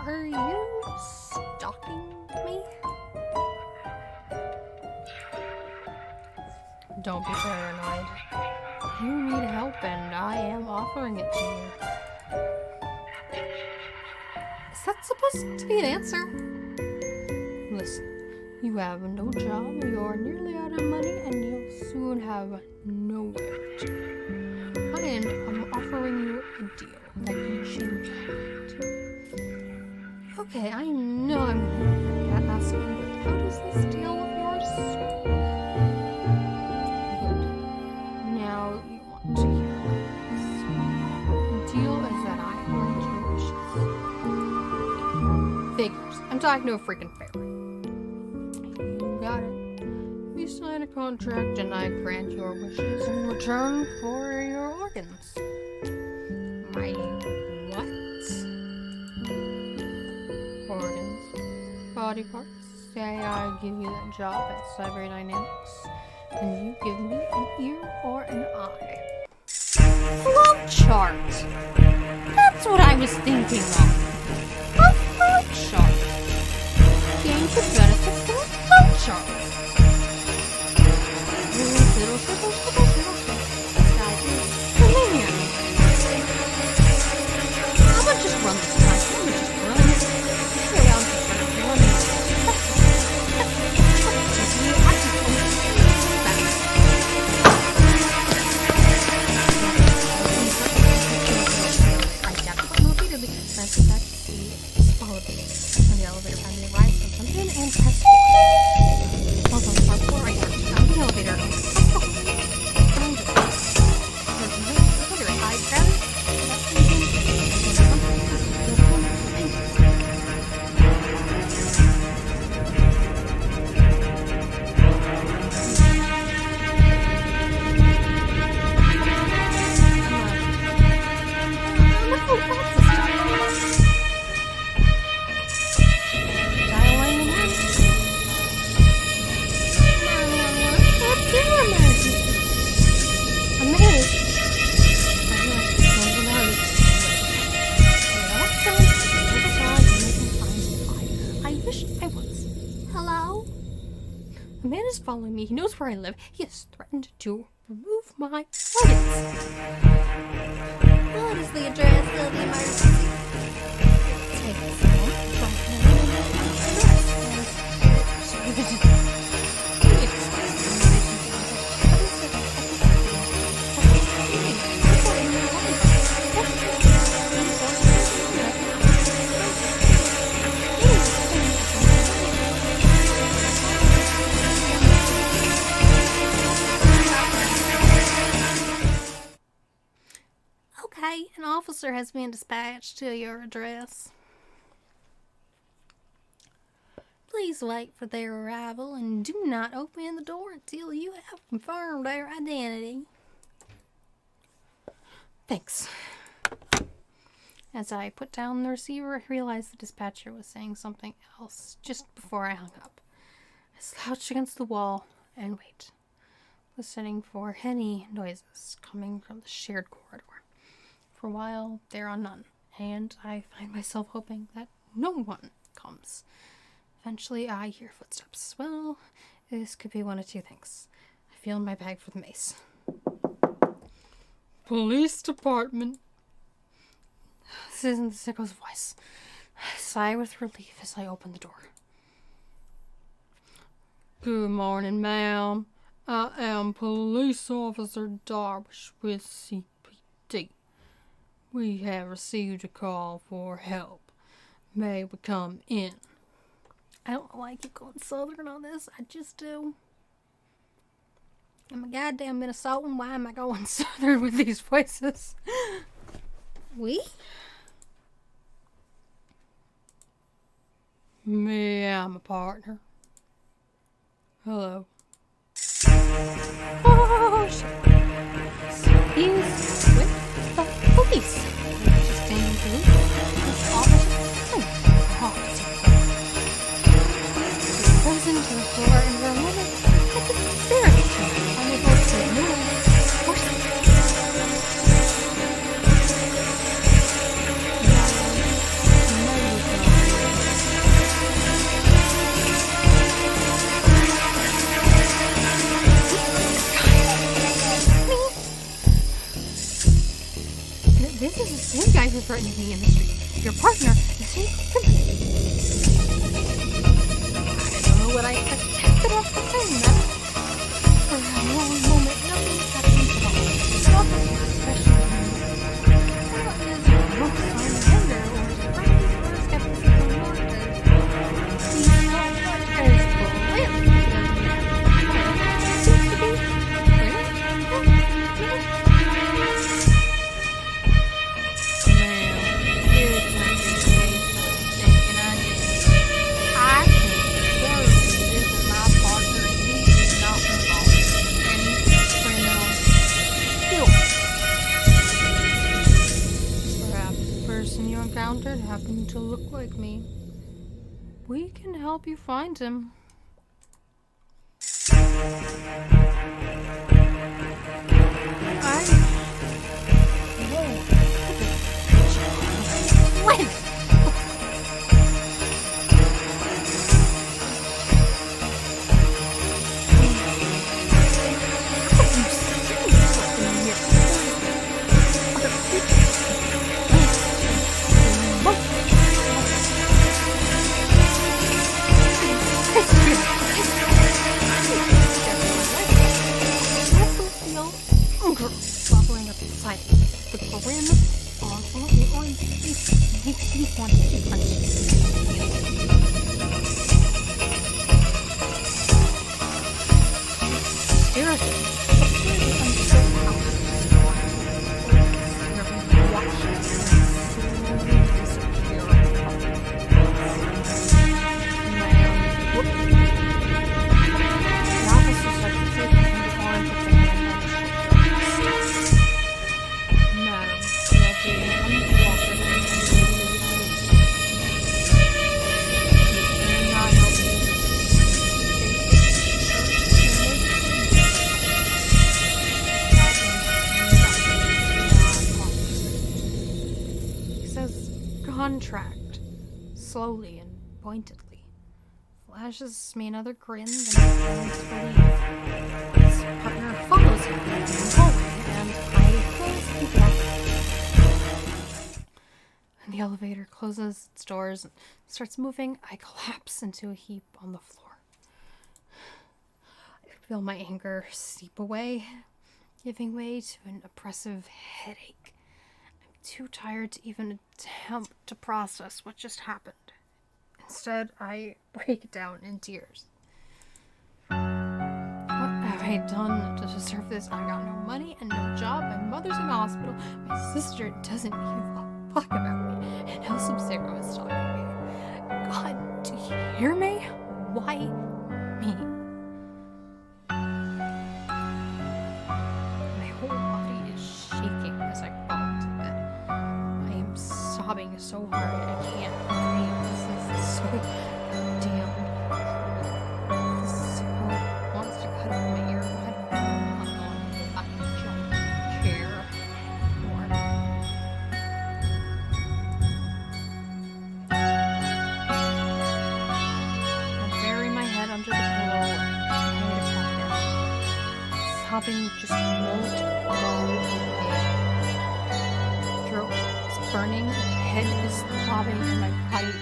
Speaker 1: Are you stalking me? Don't be paranoid. You need help and I am offering it to you. Is that supposed to be an answer? Listen, you have no job, you're nearly out of money, and you'll soon have nowhere to go. And I'm offering you a deal that you should want. Okay, I know I'm gonna get asking, but how does this deal of yours? Good. Now you want to hear this. The deal is that I grant your wishes. Figures. I'm talking to a freaking fairy. You got it. We sign a contract and I grant your wishes in return for your organs. My organs, body parts. Say I give you that job at Cyberdynamics, and you give me an ear or an eye. Flowchart. That's what I was thinking of. A flowchart. Gain the benefits of a flowchart. I'm gonna just run this time. man is following me. He knows where I live. He has threatened to remove my organs.
Speaker 2: What is the address of the emergency?
Speaker 1: Take this home.
Speaker 2: Okay, an officer has been dispatched to your address. Please wait for their arrival and do not open the door until you have confirmed their identity.
Speaker 1: Thanks. As I put down the receiver, I realized the dispatcher was saying something else just before I hung up. I slouched against the wall and wait, listening for any noises coming from the shared corridor. For a while, there are none, and I find myself hoping that no one comes. Eventually, I hear footsteps. Well, this could be one of two things. I feel in my bag for the mace. Police department. This isn't the sicko's voice. I sigh with relief as I open the door. Good morning, ma'am. I am Police Officer Darvish with CPD. We have received a call for help. May we come in?
Speaker 2: I don't know why I keep going southern on this. I just do. I'm a goddamn Minnesotan. Why am I going southern with these voices? We?
Speaker 1: Me, I'm a partner. Hello.
Speaker 2: Oh, shit.
Speaker 1: He's with the police. He's just standing through this officer. He goes into the floor, and for a moment, I could stare at each other, unable to move or speak. This is the same guy who threatened me in the street. Your partner is a criminal. I don't know what I expected after saying that. For a long moment, nothing happened at all. Nothing, especially what is most on the gender or surprise or skepticism or he's not much as brilliant. Seems to be happen to look like me. We can help you find him. When? Contract, slowly and pointedly, flashes me another grin, then his partner follows him in the hallway, and I close the door. When the elevator closes its doors and starts moving, I collapse into a heap on the floor. I feel my anger seep away, giving way to an oppressive headache. I'm too tired to even attempt to process what just happened. Instead, I break down in tears. What have I done to deserve this? I got no money and no job. My mother's in the hospital. My sister doesn't give a fuck about me. And now some sicko is talking to me. God, do you hear me? Why me? My whole body is shaking as I fall into bed. I am sobbing so hard I can't breathe. This is so damn. This sicko wants to cut off my ear. I don't care anymore. I bury my head under the pillow and try to calm down. Sobbing just won't go away. Throat is burning, head is throbbing, and my body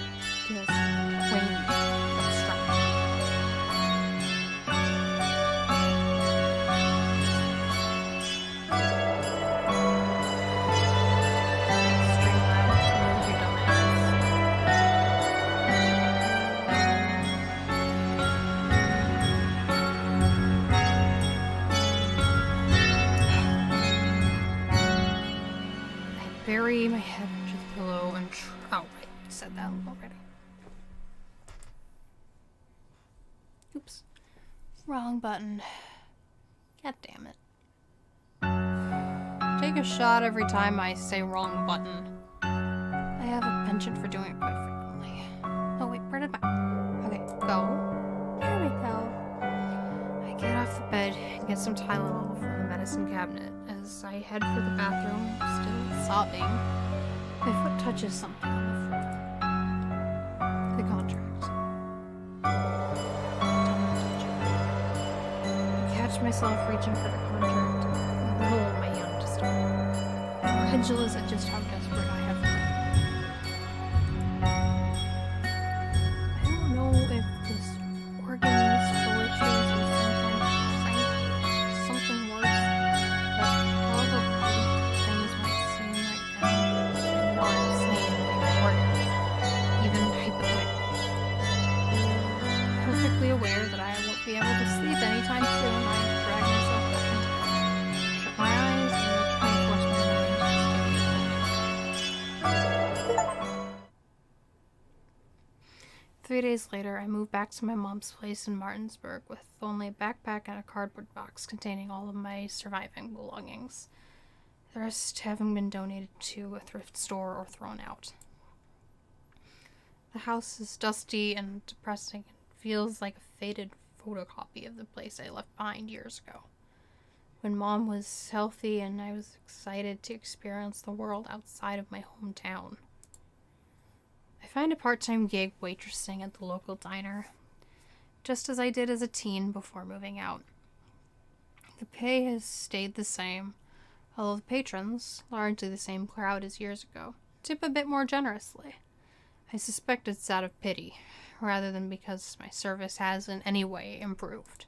Speaker 1: feels drained and stressed. Streamlabs, move your I bury my head under the pillow and oh, I said that already. Oops. Wrong button. God damn it. Take a shot every time I say wrong button. I have a penchant for doing it quite frequently. Oh wait, where did my... Okay, go. There we go. I get off the bed and get some Tylenol from the medicine cabinet. As I head for the bathroom, still sobbing, my foot touches something on the floor. The contract. I catch myself reaching for the contract and roll my hand to start. Incredulous at just how desperate I have been. I don't know if this organs for witches is something worse, but however things might seem right now, I'm not saying anything organs, even hypothetically. Perfectly aware that I won't be able to sleep anytime soon, I drag myself back into bed, shut my eyes, and try to force my mind to stay. 3 days later, I moved back to my mom's place in Martinsburg with only a backpack and a cardboard box containing all of my surviving belongings. The rest having been donated to a thrift store or thrown out. The house is dusty and depressing and feels like a faded photocopy of the place I left behind years ago, when Mom was healthy and I was excited to experience the world outside of my hometown. I find a part-time gig waitressing at the local diner, just as I did as a teen before moving out. The pay has stayed the same, although the patrons, largely the same crowd as years ago, tip a bit more generously. I suspect it's out of pity, rather than because my service has in any way improved.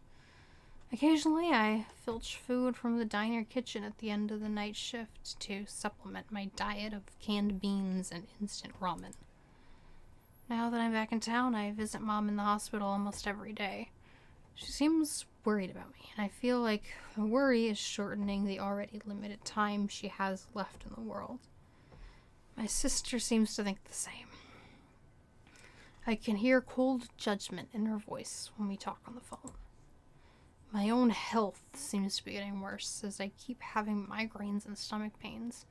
Speaker 1: Occasionally, I filch food from the diner kitchen at the end of the night shift to supplement my diet of canned beans and instant ramen. Now that I'm back in town, I visit Mom in the hospital almost every day. She seems worried about me, and I feel like the worry is shortening the already limited time she has left in the world. My sister seems to think the same. I can hear cold judgment in her voice when we talk on the phone. My own health seems to be getting worse as I keep having migraines and stomach pains.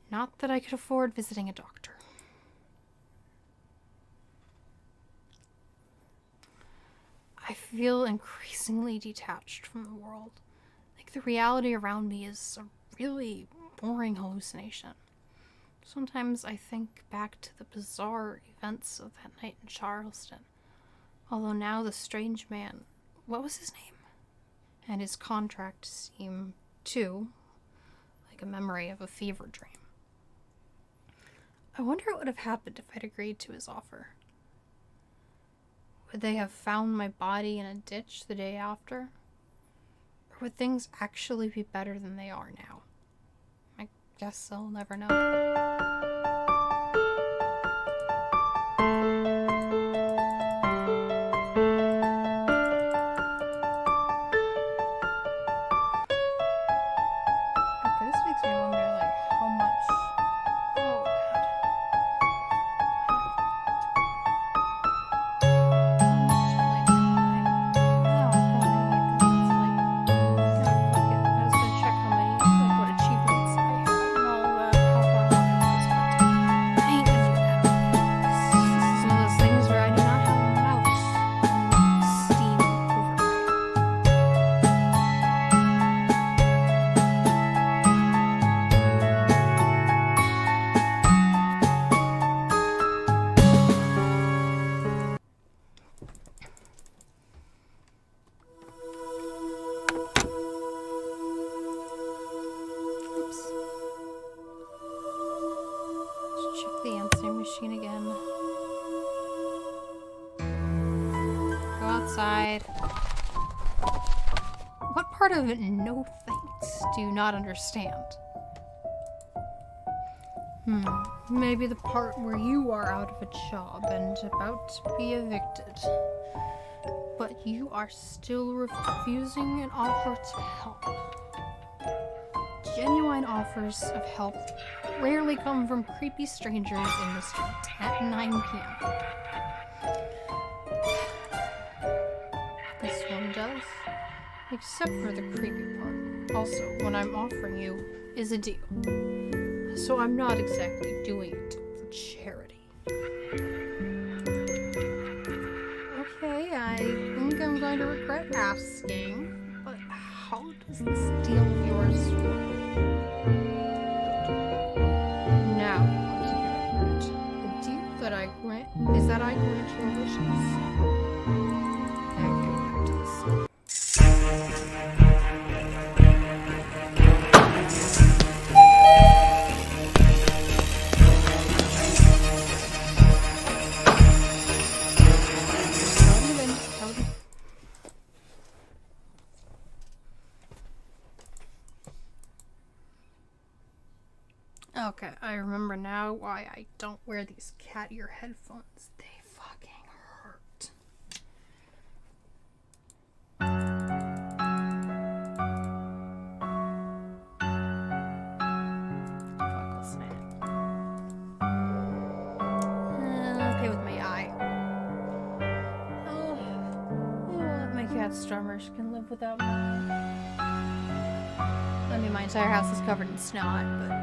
Speaker 1: Not that I could afford visiting a doctor. I feel increasingly detached from the world. Like the reality around me is a really boring hallucination. Sometimes I think back to the bizarre events of that night in Charleston, Although now the strange man, what was his name? And his contract seem, too, like a memory of a fever dream. I wonder what would have happened if I'd agreed to his offer. Would they have found my body in a ditch the day after? Or would things actually be better than they are now? I guess I'll never know. Okay, this makes me wonder, like, how much... Oh, God. Check the answering machine again. Go outside. What part of it, no thanks, do you not understand? Maybe the part where you are out of a job and about to be evicted. But you are still refusing an offer to help. Genuine offers of help rarely come from creepy strangers in the street at 9 p.m. This one does, except for the creepy part. Also, what I'm offering you is a deal. So I'm not exactly doing it for charity. Okay, I think I'm going to regret asking, but how does this deal of yours work? Now, on to your regret. The deal that I grant is that I grant your wishes. Okay, back to this. Okay, I remember now why I don't wear these cat ear headphones. They fucking hurt. Fuck, listen. Okay with my eye. Oh, my cat Strummers can live without my eye. I mean, my entire house is covered in snot, but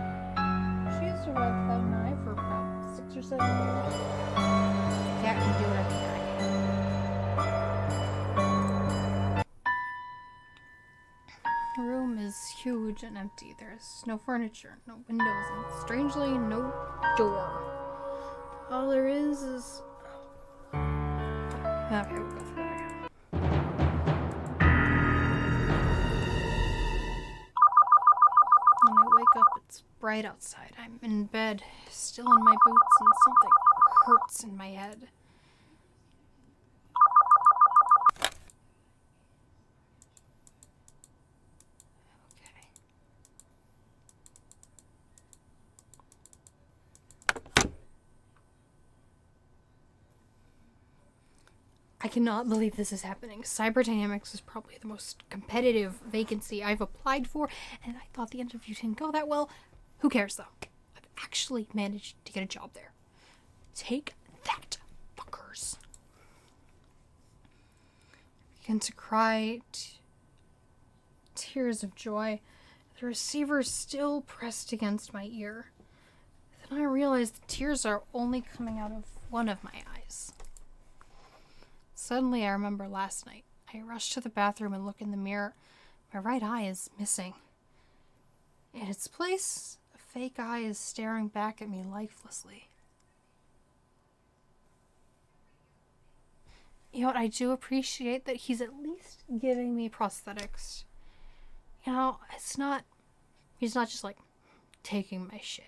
Speaker 1: she has survived without an eye for about 6 or 7 years. Cat can do what I can. The room is huge and empty. There's no furniture, no windows, and strangely, no door. All there is... Okay, we'll go through it again. When I wake up, it's bright outside. I'm in bed, still in my boots, and something hurts in my head. Okay. I cannot believe this is happening. Cyberdynamics is probably the most competitive vacancy I've applied for, and I thought the interview didn't go that well. Who cares, though? I've actually managed to get a job there. Take that, fuckers. I began to cry tears of joy. The receiver still pressed against my ear. Then I realized the tears are only coming out of one of my eyes. Suddenly, I remember last night. I rush to the bathroom and look in the mirror. My right eye is missing. In its place, a fake eye is staring back at me lifelessly. you know what, I do appreciate that he's at least giving me prosthetics. You know, he's not just like taking my shit.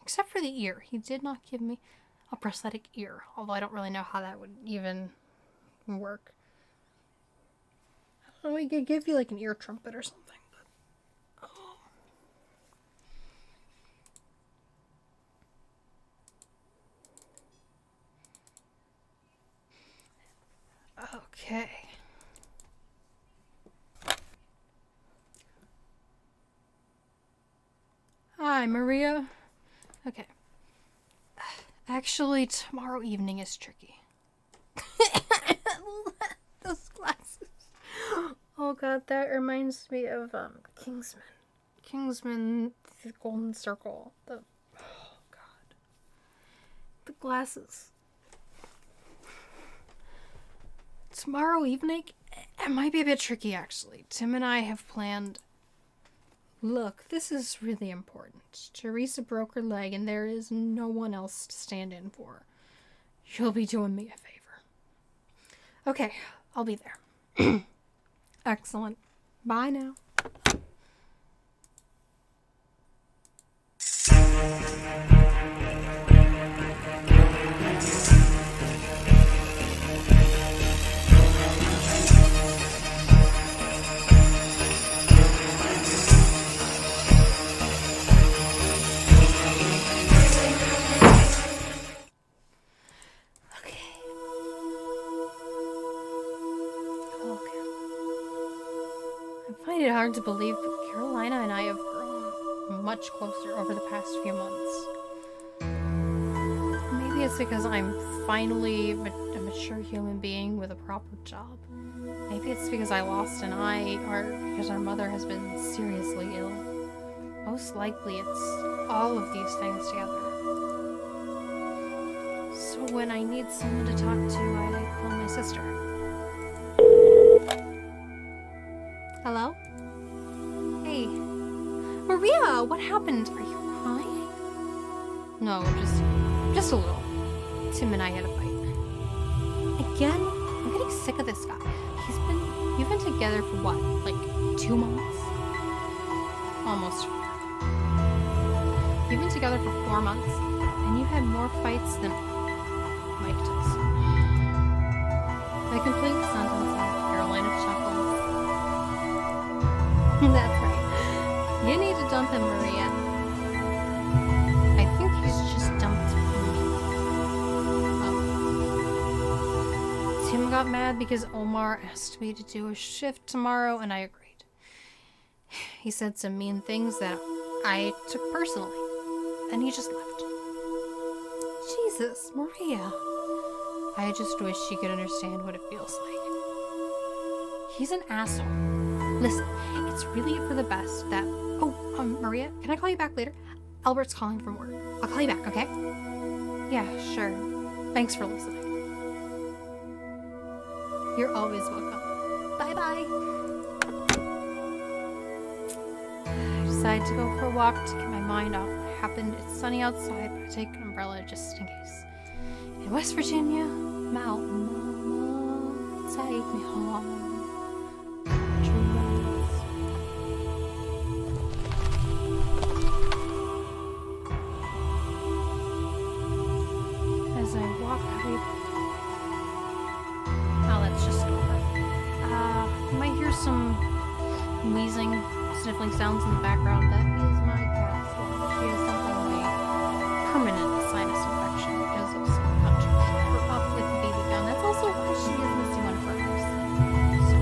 Speaker 1: Except for the ear. He did not give me a prosthetic ear, although I don't really know how that would even work. I don't know, he could give you like an ear trumpet or something. But, oh. Okay. Hi, Maria. Okay. Actually, tomorrow evening is tricky. Those glasses. Oh god, that reminds me of Kingsman. Kingsman, the Golden Circle. Oh god. The glasses. Tomorrow evening, it might be a bit tricky actually. Tim and I have planned. Look, this is really important. Teresa broke her leg and there is no one else to stand in for. You'll be doing me a favor. Okay, I'll be there. Excellent. Bye now. I find it hard to believe, but Carolina and I have grown much closer over the past few months. Maybe it's because I'm finally a mature human being with a proper job. Maybe it's because I lost an eye, or because our mother has been seriously ill. Most likely it's all of these things together. So when I need someone to talk to, I call my sister. Hello? Hey. Maria, what happened? Are you crying? No, just a little. Tim and I had a fight. Again? I'm getting sick of this guy. You've been together for what, like 2 months? Almost 4. You've been together for 4 months, and you had more fights than Mike Tyson. I complete the sentence and Carolina chuckles. That's right. You need to dump him, Maria. I think he's just dumped me. Tim got mad because Omar asked me to do a shift tomorrow, and I agreed. He said some mean things that I took personally, and he just left. Jesus, Maria. I just wish she could understand what it feels like. He's an asshole. Listen, it's really for the best that... Oh, Maria, can I call you back later? Albert's calling from work. I'll call you back, okay? Yeah, sure. Thanks for listening. You're always welcome. Bye-bye. I decided to go for a walk to get my mind off what happened. It's sunny outside, but I take an umbrella just in case. In West Virginia, mountain mama, take me home. As I walk out, oh, that's just over. You might hear some wheezing, sniffling sounds in the background. That is my cat's one. She has something of a permanent sinus infection because of some punching her up with the baby gun. That's also why she is missing one of her ears. So,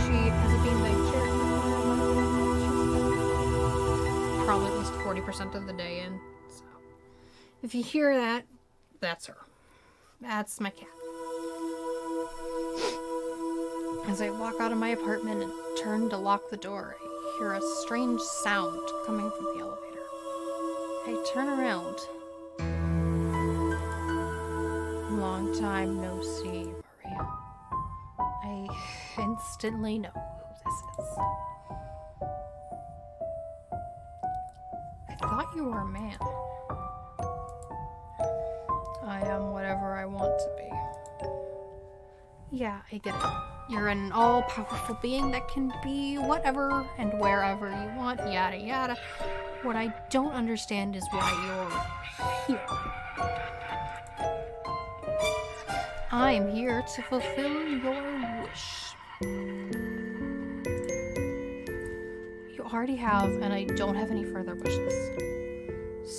Speaker 1: she has a beanbag chair. Probably at least 40% of the day in. So, if you hear that, that's her. That's my cat. As I walk out of my apartment and turn to lock the door, I hear a strange sound coming from the elevator. I turn around. Long time no see, Maria. I instantly know who this is. I thought you were a man. I am whatever I want to be. Yeah, I get it. You're an all-powerful being that can be whatever and wherever you want, yada yada. What I don't understand is why you're here. I'm here to fulfill your wish. You already have, and I don't have any further wishes.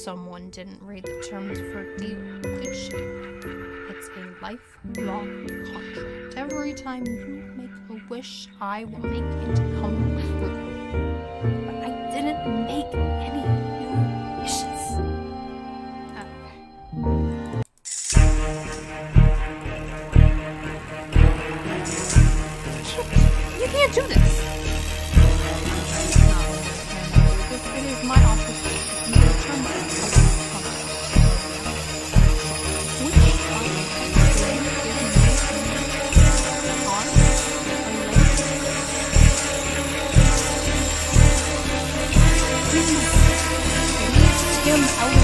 Speaker 1: Someone didn't read the terms of her deal, did she? It's a lifelong contract. Every time you make a wish, I will make it come true. But I didn't make any new wishes. You can't do this! It is my obligation. You return my him out of it.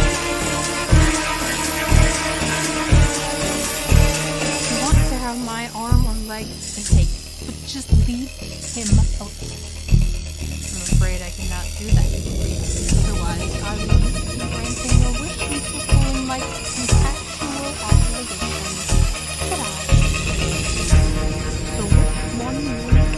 Speaker 1: If you want to have my arm or leg, then take it. But just leave him out of it. I'm afraid I cannot do that. Otherwise, I will be granting your wish and fulfilling my contractual obligations. But so which one will you get?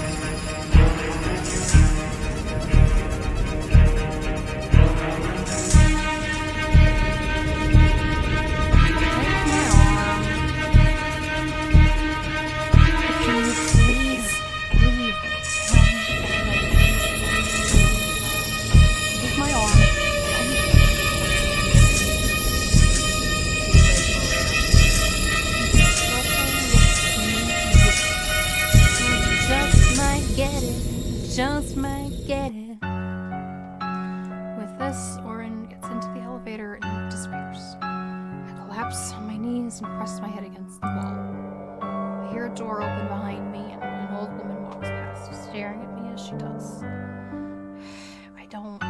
Speaker 1: Just might get it. With this, Oren gets into the elevator and disappears. I collapse on my knees and press my head against the wall. I hear a door open behind me and an old woman walks past, staring at me as she does. I don't care.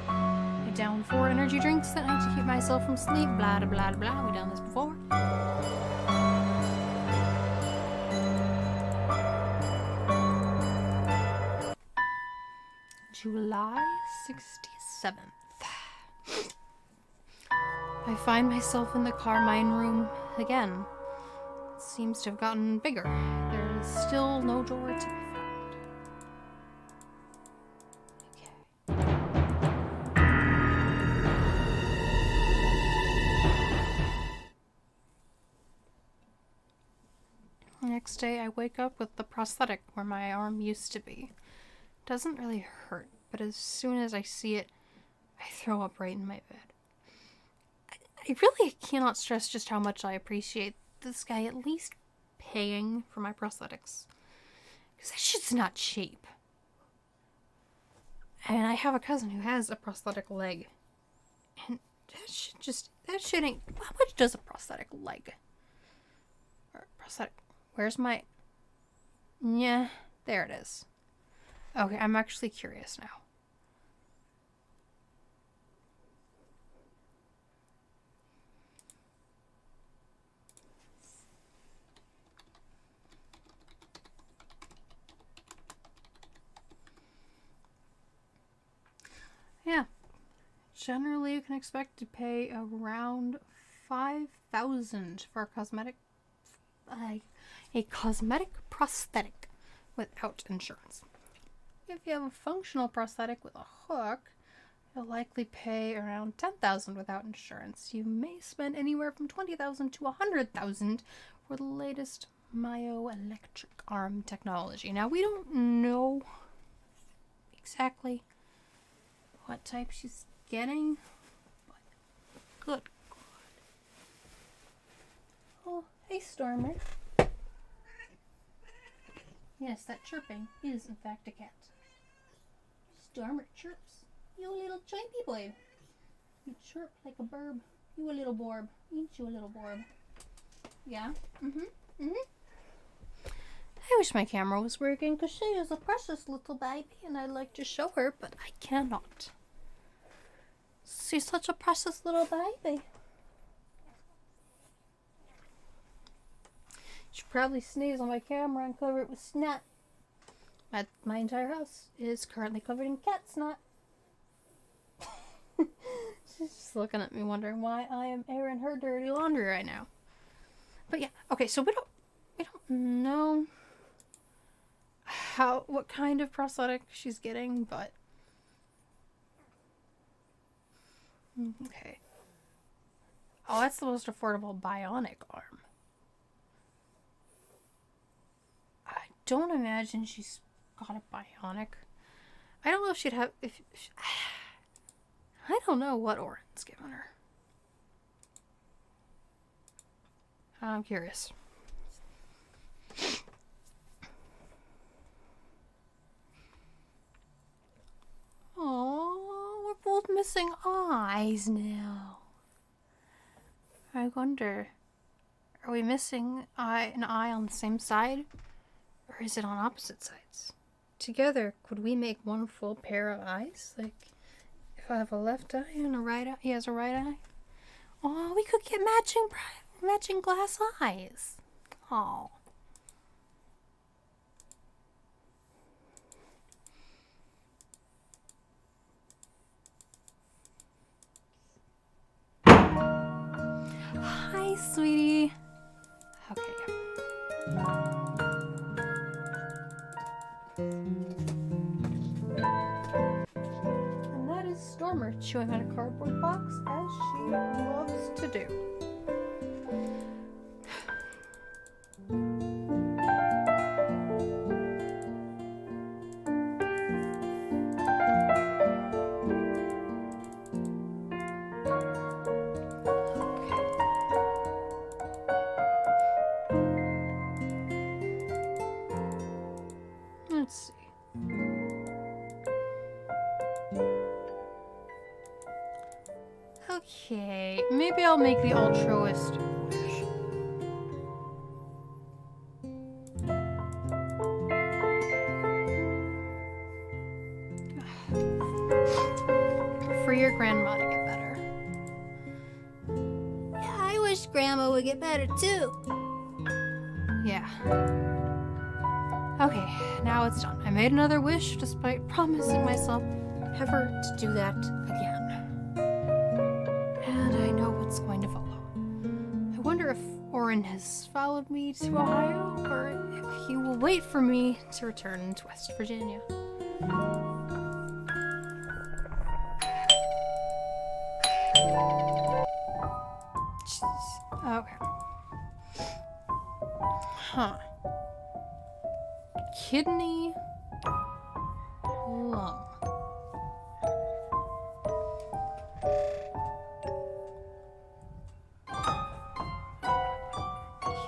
Speaker 1: I down 4 energy drinks that night to keep myself from sleep. Blah, blah, blah, blah. We done this before. July 67th. I find myself in the Carmine room again. It seems to have gotten bigger. There is still no door to be found. Okay. The next day I wake up with the prosthetic where my arm used to be. Doesn't really hurt, but as soon as I see it, I throw up right in my bed. I really cannot stress just how much I appreciate this guy at least paying for my prosthetics. Because that shit's not cheap. And I have a cousin who has a prosthetic leg. And that shit ain't... How much does a prosthetic leg? Or prosthetic... Where's my... Yeah, there it is. Okay, I'm actually curious now. Yeah. Generally, you can expect to pay around $5,000 for a cosmetic prosthetic without insurance. If you have a functional prosthetic with a hook, you'll likely pay around $10,000 without insurance. You may spend anywhere from $20,000 to $100,000 for the latest myoelectric arm technology. Now, we don't know exactly what type she's getting, but good God. Oh, hey, Stormer. Yes, that chirping is in fact a cat. Stormer chirps. You a little chirpy boy. You chirp like a burb. You a little borb. Ain't you a little borb? Yeah? I wish my camera was working because she is a precious little baby and I'd like to show her, but I cannot. She's such a precious little baby. Should probably sneeze on my camera and cover it with snot. My entire house is currently covered in cat snot. She's just looking at me wondering why I am airing her dirty laundry right now. But yeah, okay, so we don't know what kind of prosthetic she's getting, but okay. Oh, that's the most affordable bionic arm. I don't imagine she's got a bionic. I don't know if she'd have I don't know what Oren's given her. I'm curious. Oh, we're both missing eyes now. I wonder, are we missing an eye on the same side? Or is it on opposite sides? Together, could we make one full pair of eyes? Like, if I have a left eye and a right eye, he has a right eye? Oh, we could get matching glass eyes. Oh. Hi, sweetie. Okay. And that is Stormer chewing on a cardboard box, as she loves to do. Let's see. Okay, maybe I'll make the altruistic wish. For your grandma to get better.
Speaker 2: Yeah, I wish Grandma would get better too.
Speaker 1: Yeah. Okay, now it's done. I made another wish despite promising myself never to do that again. And I know what's going to follow. I wonder if Oren has followed me to Ohio, or if he will wait for me to return to West Virginia. Jeez. Okay. Huh. Kidney, lung.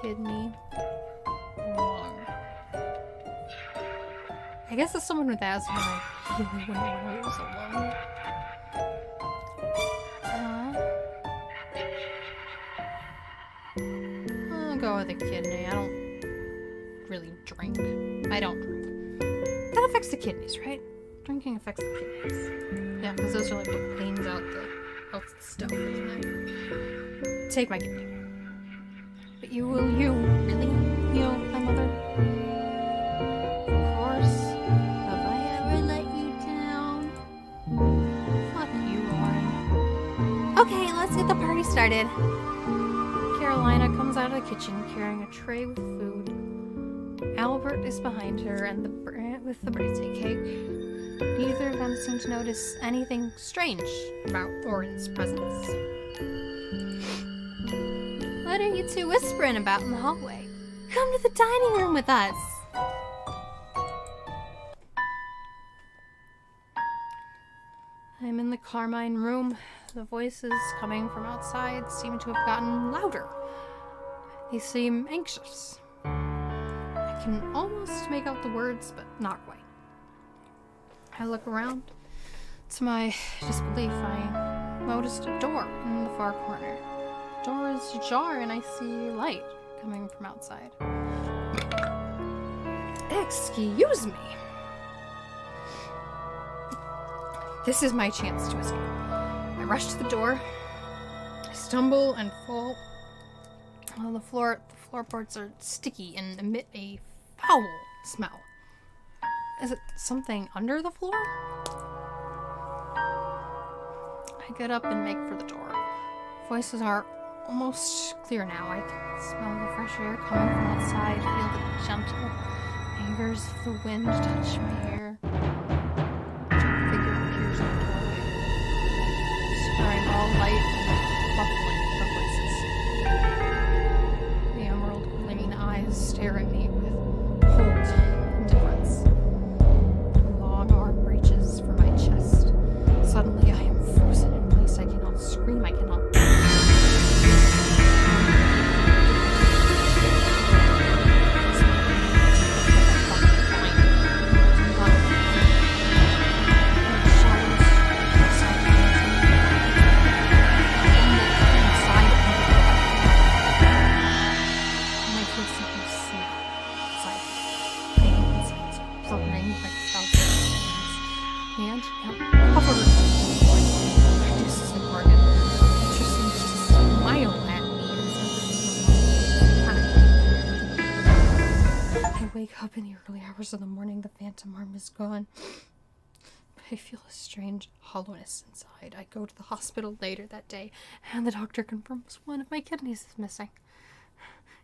Speaker 1: Kidney, lung. I guess as someone with asthma, I really wouldn't want to lose a lung. I'll go with a kidney. I don't really drink. I don't drink. That affects the kidneys, right? Drinking affects the kidneys. Yeah, because those are like what cleans out the health stuff, isn't it? Take my kidney. But you really heal my mother? Of course.
Speaker 2: Have I ever let you down?
Speaker 1: Fuck you, Lauren.
Speaker 2: Okay, let's get the party started.
Speaker 1: Carolina comes out of the kitchen carrying a tray with food. Albert is behind her and with the birthday cake. Neither of them seem to notice anything strange about Oren's presence.
Speaker 2: What are you two whispering about in the hallway? Come to the dining room with us.
Speaker 1: I'm in the Carmine room. The voices coming from outside seem to have gotten louder. They seem anxious. I can almost make out the words, but not quite. I look around. To my disbelief, I noticed a door in the far corner. The door is ajar and I see light coming from outside. Excuse me. This is my chance to escape. I rush to the door. I stumble and fall The floorboards are sticky and emit a foul smell. Is it something under the floor? I get up and make for the door. Voices are almost clear now. I can smell the fresh air coming from outside, feel the gentle fingers of the wind touch my hair. A dark figure appears in the doorway, squaring all light and buffling the voices. The emerald gleaming eyes stare at me with cold indifference. A long arm reaches for my chest. Suddenly I am frozen in place. I cannot scream. I cannot. Up in the early hours of the morning, the phantom arm is gone. I feel a strange hollowness inside. I go to the hospital later that day, and the doctor confirms one of my kidneys is missing.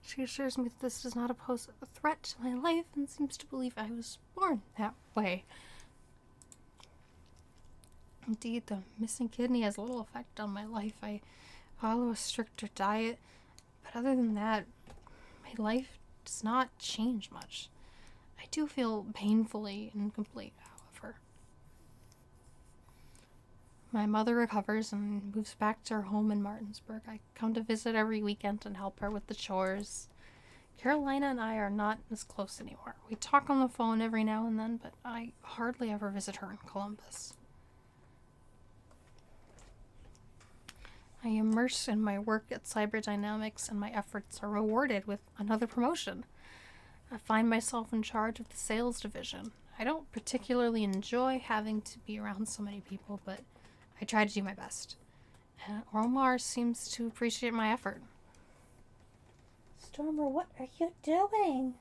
Speaker 1: She assures me that this does not pose a threat to my life and seems to believe I was born that way. Indeed, the missing kidney has little effect on my life. I follow a stricter diet, but other than that, my life does not change much. I do feel painfully incomplete, however. My mother recovers and moves back to her home in Martinsburg. I come to visit every weekend and help her with the chores. Carolina and I are not as close anymore. We talk on the phone every now and then, but I hardly ever visit her in Columbus. I immerse in my work at Cyberdynamics, and my efforts are rewarded with another promotion. I find myself in charge of the sales division. I don't particularly enjoy having to be around so many people, but I try to do my best. And Omar seems to appreciate my effort.
Speaker 2: Stormer, what are you doing?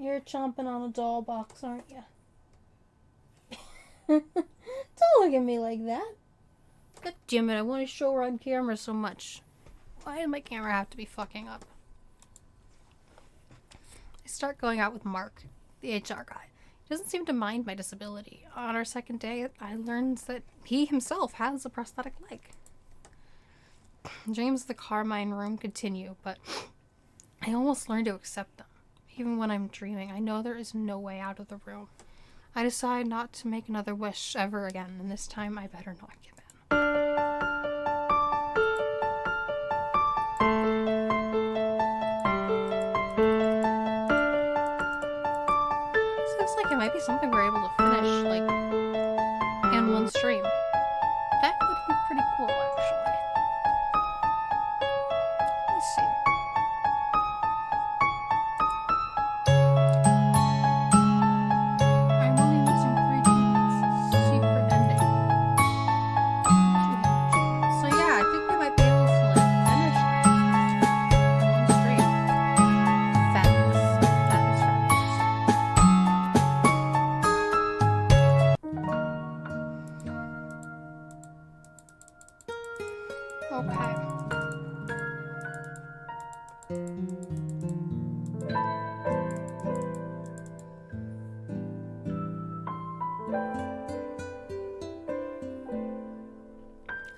Speaker 1: You're chomping on a doll box, aren't you?
Speaker 2: Don't look at me like that.
Speaker 1: God damn it, I want to show her on camera so much. Why does my camera have to be fucking up? I start going out with Mark, the HR guy. He doesn't seem to mind my disability. On our second day, I learned that he himself has a prosthetic leg. Dreams of the Carmine room continue, but I almost learn to accept them. Even when I'm dreaming, I know there is no way out of the room. I decide not to make another wish ever again, and this time I better not give in. This looks like it might be something we're able to finish, like, in one stream. That would be pretty cool, actually. Let's see. Okay.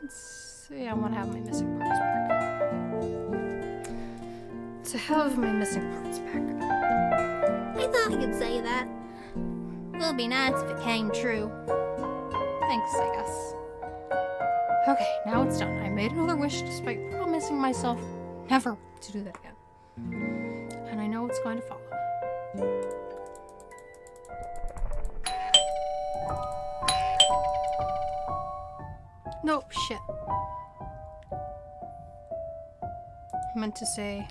Speaker 1: Let's see, I want to have my missing parts back. To have my missing parts back.
Speaker 2: I thought you'd say that. Would be nice if it came true.
Speaker 1: Thanks, I guess. Okay, now it's done. I made another wish despite promising myself never to do that again. And I know what's going to follow. No, shit. I meant to say...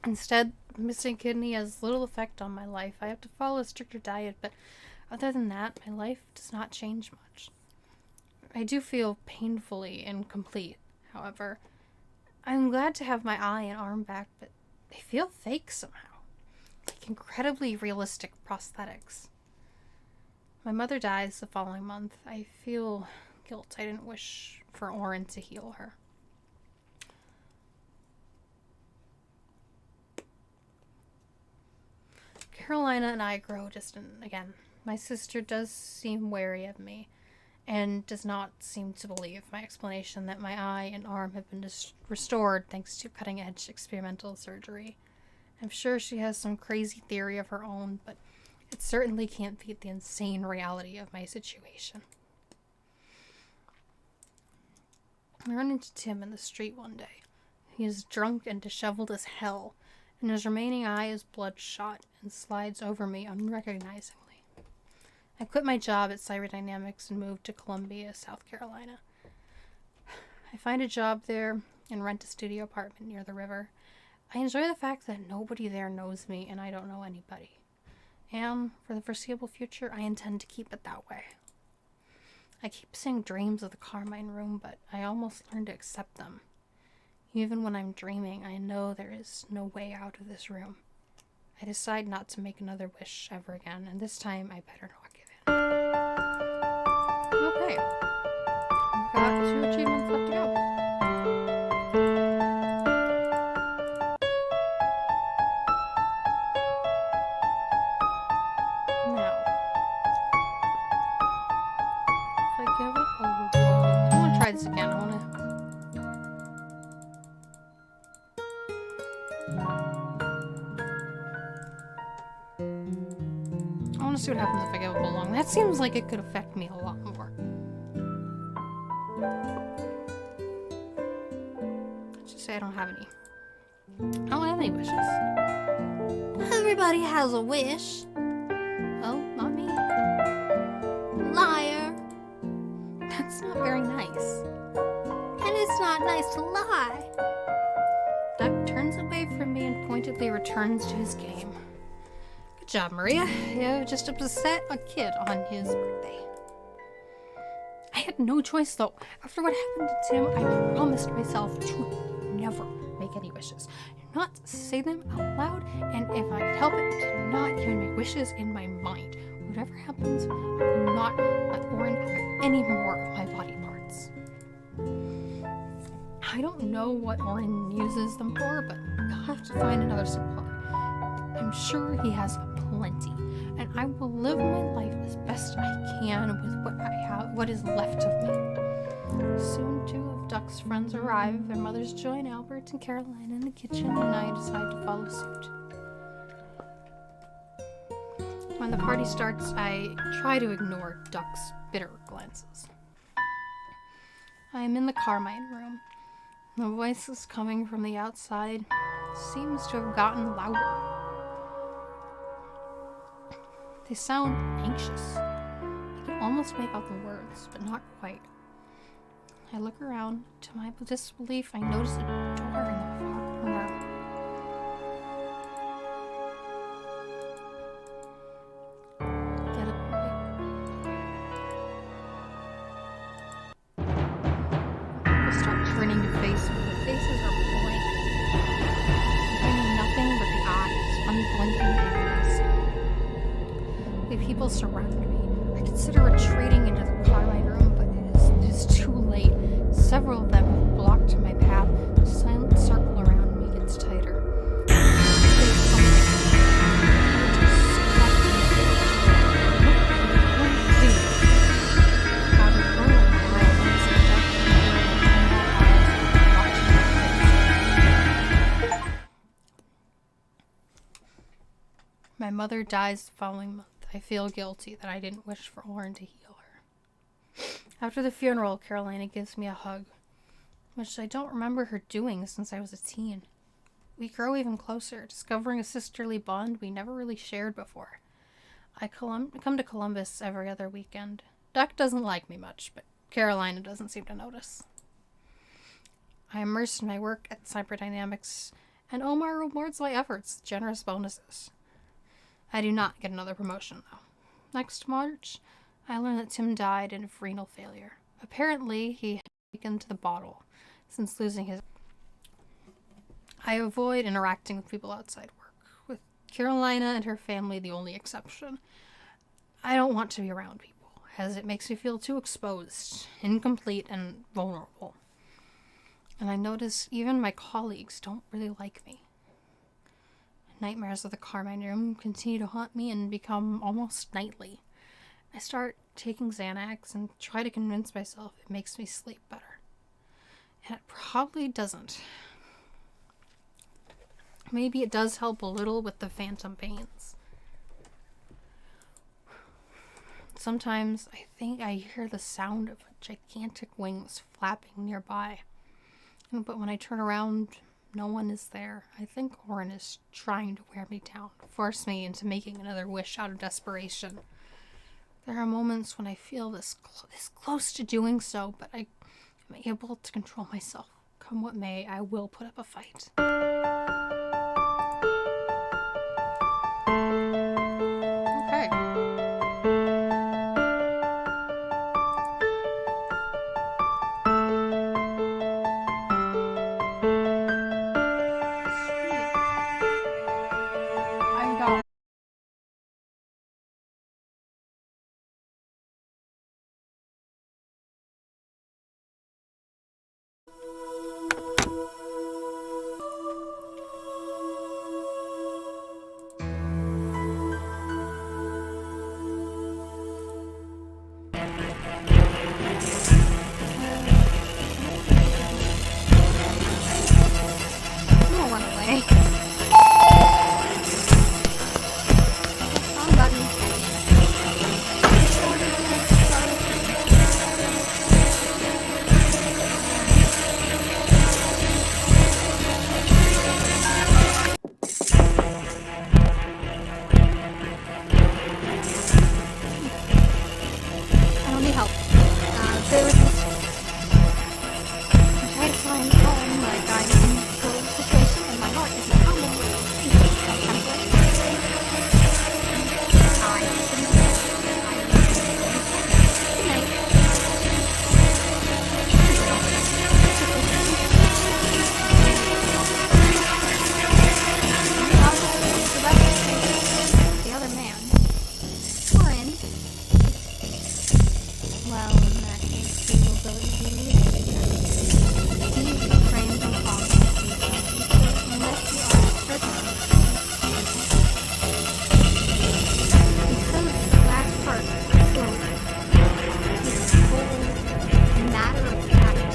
Speaker 1: Instead, missing kidney has little effect on my life. I have to follow a stricter diet, but other than that, my life does not change much. I do feel painfully incomplete, however. I'm glad to have my eye and arm back, but they feel fake somehow. Like incredibly realistic prosthetics. My mother dies the following month. I feel guilt. I didn't wish for Oren to heal her. Carolina and I grow distant again. My sister does seem wary of me, and does not seem to believe my explanation that my eye and arm have been restored thanks to cutting-edge experimental surgery. I'm sure she has some crazy theory of her own, but it certainly can't beat the insane reality of my situation. I run into Tim in the street one day. He is drunk and disheveled as hell, and his remaining eye is bloodshot and slides over me unrecognizingly. I quit my job at Cyberdynamics and moved to Columbia, South Carolina. I find a job there and rent a studio apartment near the river. I enjoy the fact that nobody there knows me and I don't know anybody. And for the foreseeable future, I intend to keep it that way. I keep seeing dreams of the Carmine room, but I almost learned to accept them. Even when I'm dreaming, I know there is no way out of this room. I decide not to make another wish ever again, and this time I better not give in. Okay. We've got 2 achievements left to go. Now, if I give it I want to try this again. I want to see what happens if I give it long. That seems like it could affect me a lot more. Let's just say I don't have any. I don't have any wishes.
Speaker 2: Everybody has a wish.
Speaker 1: Oh, not me.
Speaker 2: Liar.
Speaker 1: That's not very nice.
Speaker 2: And it's not nice to lie.
Speaker 1: Duck turns away from me and pointedly returns to his game. Good job, Maria. You just upset a kid on his birthday. I had no choice, though. After what happened to Tim, I promised myself to never make any wishes. Not say them out loud, and if I could help it, to not even make wishes in my mind. Whatever happens, I will not let Oren have any more of my body parts. I don't know what Oren uses them for, but I'll have to find another supply. I'm sure he has plenty, and I will live my life as best I can with what I have, what is left of me. Soon, 2 of Duck's friends arrive. Their mothers join Albert and Caroline in the kitchen, and I decide to follow suit. When the party starts, I try to ignore Duck's bitter glances. I am in the Carmine room. The voices coming from the outside seems to have gotten louder. They sound anxious. I can almost make out the words, but not quite. I look around. To my disbelief, I notice a door in the far corner. Get it. People start turning to face me. Their faces are blank. I mean nothing but the eyes, unblinking eyes. The people surround me. I consider retreating into the Carmine room, but it is too late. Several of them have blocked my path. The silent circle around me gets tighter. My mother dies the following month. I feel guilty that I didn't wish for Oren to heal her. After the funeral, Carolina gives me a hug, which I don't remember her doing since I was a teen. We grow even closer, discovering a sisterly bond we never really shared before. I come to Columbus every other weekend. Duck doesn't like me much, but Carolina doesn't seem to notice. I immerse in my work at Cyberdynamics and Omar rewards my efforts with generous bonuses. I do not get another promotion, though. Next March, I learn that Tim died of renal failure. Apparently, he had taken to the bottle since losing his... I avoid interacting with people outside work, with Carolina and her family the only exception. I don't want to be around people, as it makes me feel too exposed, incomplete, and vulnerable. And I notice even my colleagues don't really like me. Nightmares of the Carmine room continue to haunt me and become almost nightly. I start taking Xanax and try to convince myself it makes me sleep better. And it probably doesn't. Maybe it does help a little with the phantom pains. Sometimes I think I hear the sound of gigantic wings flapping nearby. But when I turn around, no one is there. I think Oren is trying to wear me down, force me into making another wish out of desperation. There are moments when I feel this close to doing so, but I am able to control myself. Come what may, I will put up a fight. Okay. I got I'll run away. Wrong button. I don't need help. There was this... I try to find home like I'm in a total situation and my heart isn't pounding. Good night. The other man. Oren. Well, in that case, he will go to the he refrains from calling unless you are certain. Because the last part is whole matter of fact.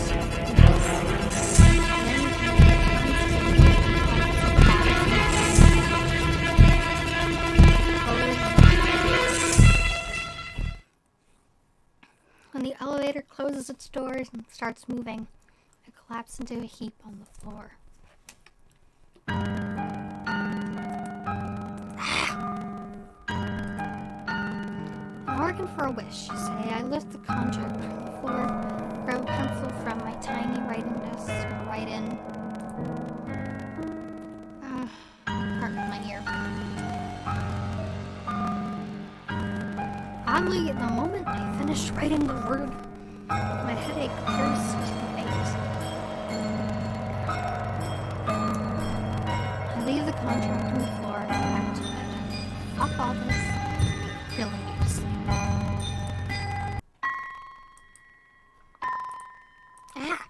Speaker 1: When the elevator closes its doors and starts moving, I collapse into a heap on the floor. Bargain for a wish, you say. I lift the contract from the floor, grab a pencil from my tiny writing desk, and write in... pardon my ear. Oddly, the moment I finished writing the word, my headache clears to the face. I leave the contract on the floor and go back to bed. Fuck all this. Really need to sleep. Ah!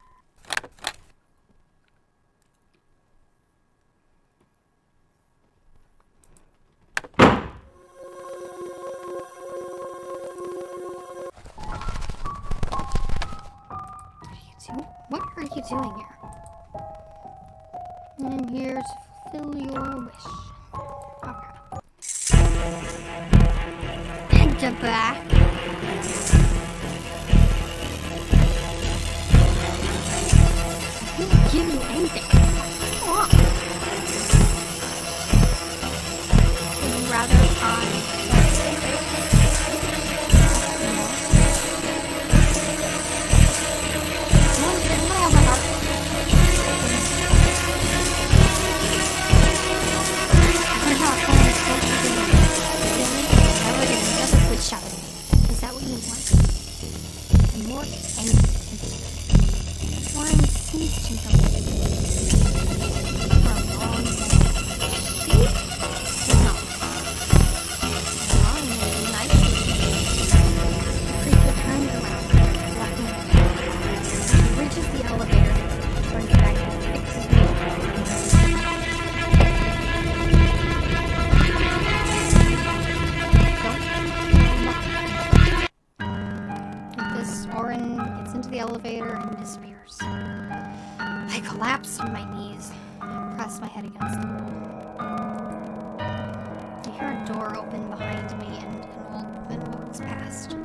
Speaker 1: What are you doing here? I'm here to fulfill your wish. Okay. And get back. I didn't give you anything. Oh. Would you rather
Speaker 2: Elevator and disappears. I collapse on my knees and press my head against the wall. I hear a door open behind me and an old woman walks past,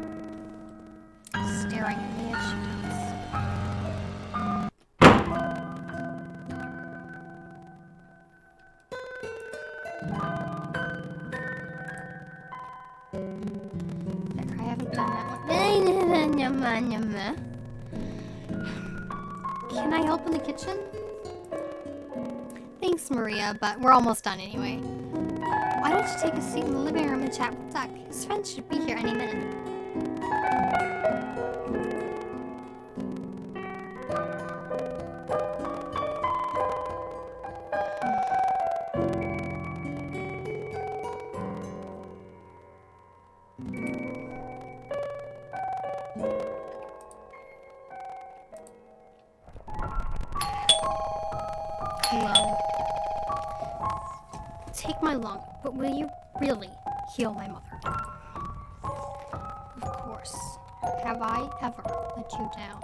Speaker 2: staring at me as she does. There, I haven't done that one. Can I help in the kitchen? Thanks, Maria, but we're almost done anyway. Why don't you take a seat in the living room and chat with Duck? His friends should be here any minute. Hello. Take my lung, but will you really heal my mother? Of course. Have I ever let you down?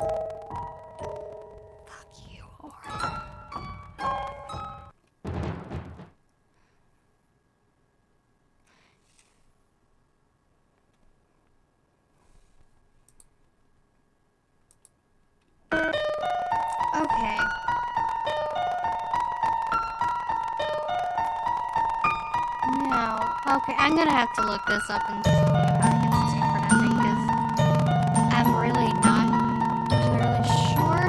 Speaker 2: Fuck you, Orin. Okay. Now, okay, I'm gonna have to look this up and see how to get the secret ending because I'm really not entirely sure.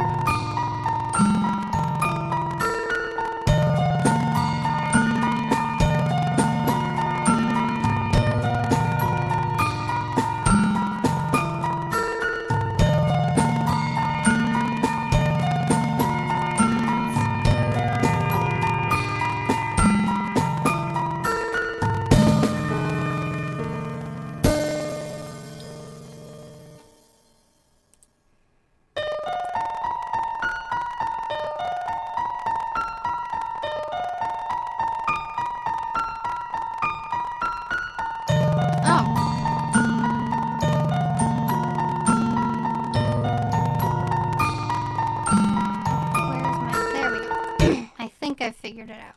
Speaker 2: I figured it out.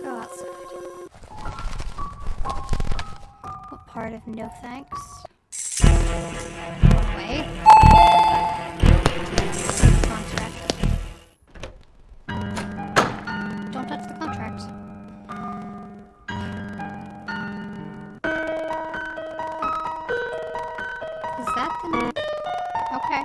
Speaker 2: Go outside. What part of no thanks? Wait. Contract. Don't touch the contract. Is that the name? Okay.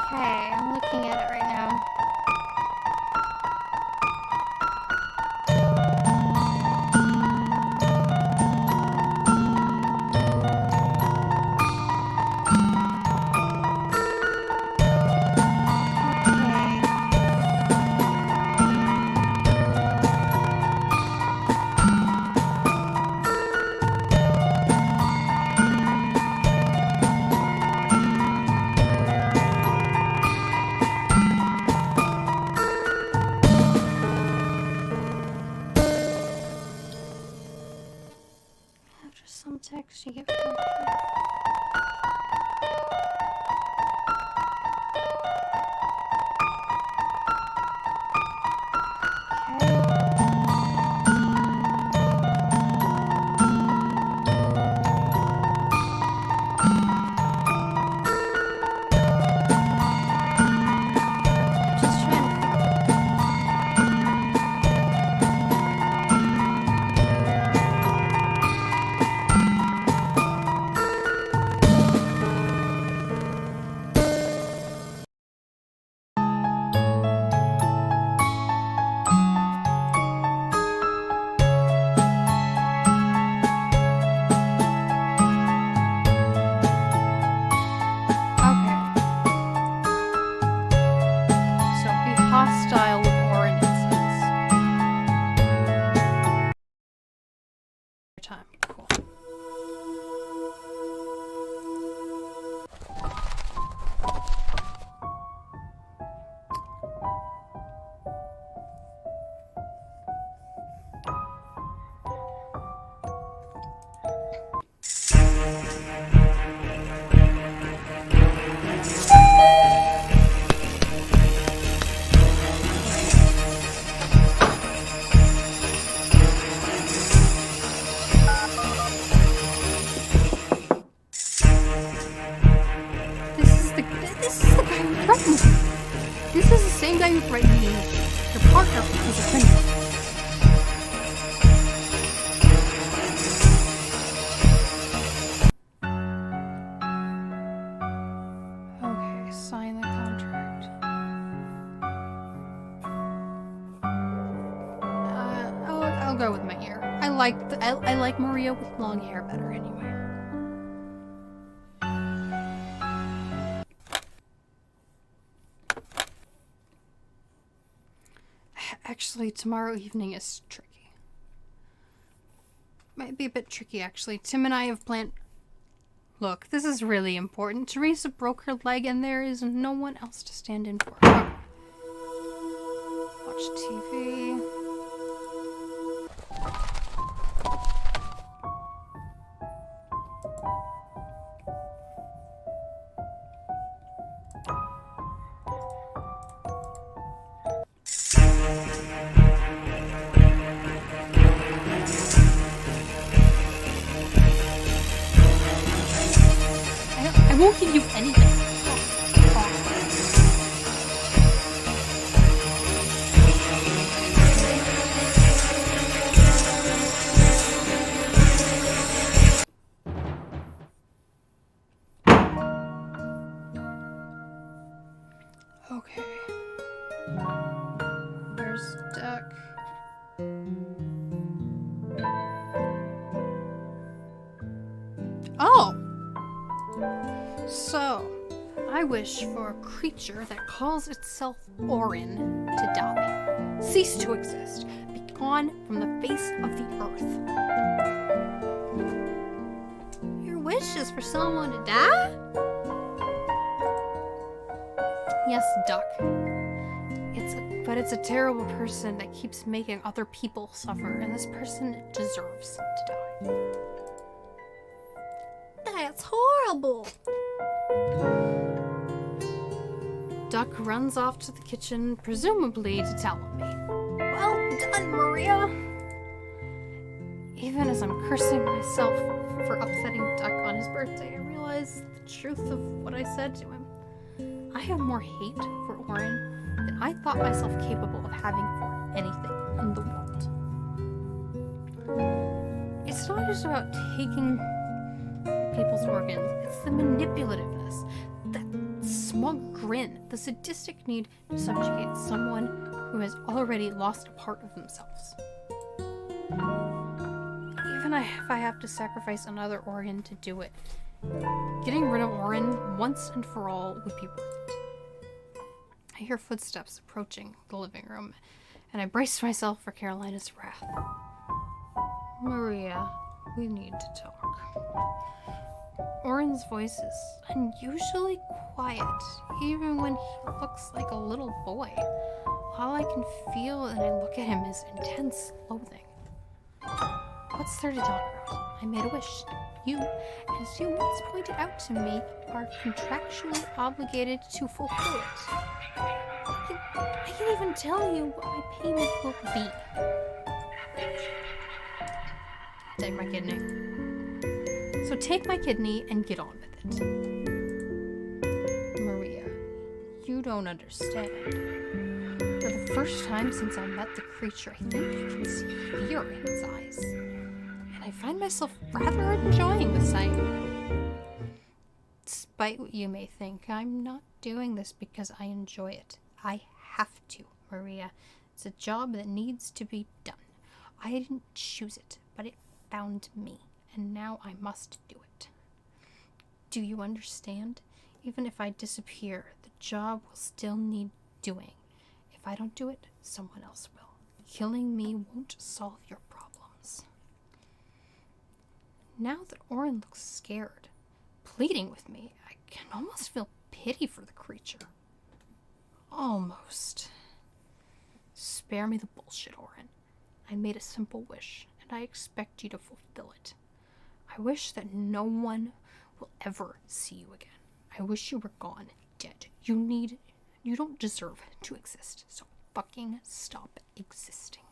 Speaker 2: Okay, I'm looking at it right now.
Speaker 1: This is the guy who threatened you. This is the same guy who threatened you. Your partner was a criminal. Okay, sign the contract. I'll go with my hair. I like Maria with long hair better anyway. Actually, tomorrow evening is tricky. Might be a bit tricky, actually. Tim and I have planned... Look, this is really important. Teresa broke her leg and there is no one else to stand in for her. Watch TV. I won't give you anything. Okay. There's Duck. Oh! So, I wish for a creature that calls itself Orin to die. Cease to exist. Be gone from the face of the earth. Your wish is for someone to die? Yes, Duck. But it's a terrible person that keeps making other people suffer, and this person deserves to die. That's horrible. Duck runs off to the kitchen, presumably to tell me. Well done, Maria! Even as I'm cursing myself for upsetting Duck on his birthday, I realize the truth of what I said to him. I have more hate for Orin than I thought myself capable of having for anything in the world. It's not just about taking people's organs, it's the manipulativeness, that smug grin, the sadistic need to subjugate someone who has already lost a part of themselves. Even if I have to sacrifice another organ to do it, getting rid of Orin once and for all would be worth it. I hear footsteps approaching the living room, and I brace myself for Carolina's wrath. Maria, we need to talk. Orin's voice is unusually quiet, even when he looks like a little boy. All I can feel when I look at him is intense loathing. What's there to talk about? I made a wish. You, as you once pointed out to me, are contractually obligated to fulfill it. I can even tell you what my payment will be. Take my kidney. So take my kidney and get on with it. Maria, you don't understand. For the first time since I met the creature, I think you can see fear in his eyes. And I find myself rather enjoying the sight. Despite what you may think, I'm not doing this because I enjoy it. I have to, Maria. It's a job that needs to be done. I didn't choose it, but it found me. And now I must do it. Do you understand? Even if I disappear, the job will still need doing. If I don't do it, someone else will. Killing me won't solve your problems. Now that Orin looks scared, pleading with me, I can almost feel pity for the creature. Almost. Spare me the bullshit, Orin. I made a simple wish, and I expect you to fulfill it. I wish that no one will ever see you again. I wish you were gone, dead. You don't deserve to exist, so fucking stop existing.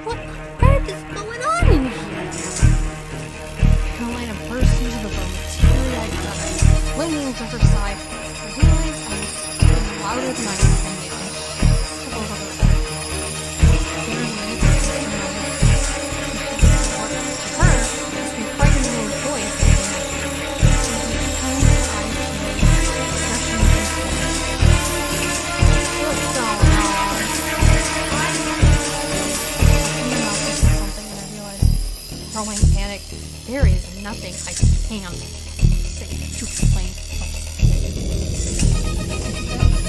Speaker 1: What on earth is going on in here? Carolina burst into the room, teary-eyed. listening to her sigh, I realized I was speaking louder than I intended. Over her. Her, it's been quite a little voice. Growing panic. There is nothing I can't say to explain.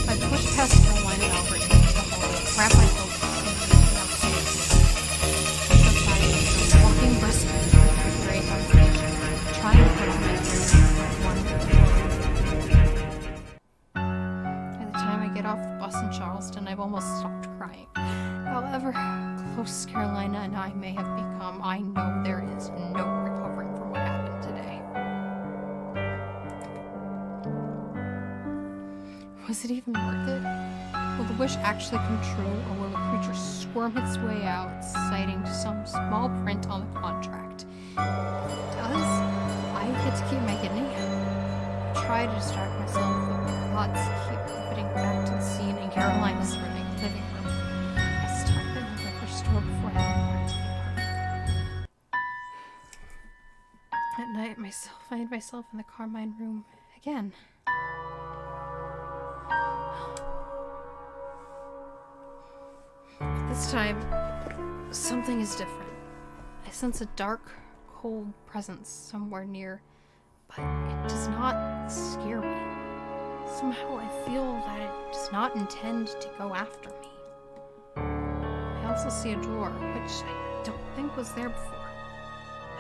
Speaker 1: I pushed past Caroline and Albert into the hallway, grabbed my coat, and outside. Walking briskly through the great station, trying to put on my By the time I get off the bus in Charleston, I've almost stopped crying. However close Carolina and I may have become, I know there is no recovering from what happened today. Was it even worth it? Will the wish actually come true, or will the creature squirm its way out, citing some small print on the contract? Does I get to keep my kidney? I try to distract myself, but my thoughts keep pivoting back to the scene in Carolina's living room. I stop at the liquor store before heading back to the park. At night, I find myself in the Carmine room again. This time, something is different. I sense a dark, cold presence somewhere near, but it does not scare me. Somehow I feel that it does not intend to go after me. I also see a door, which I don't think was there before.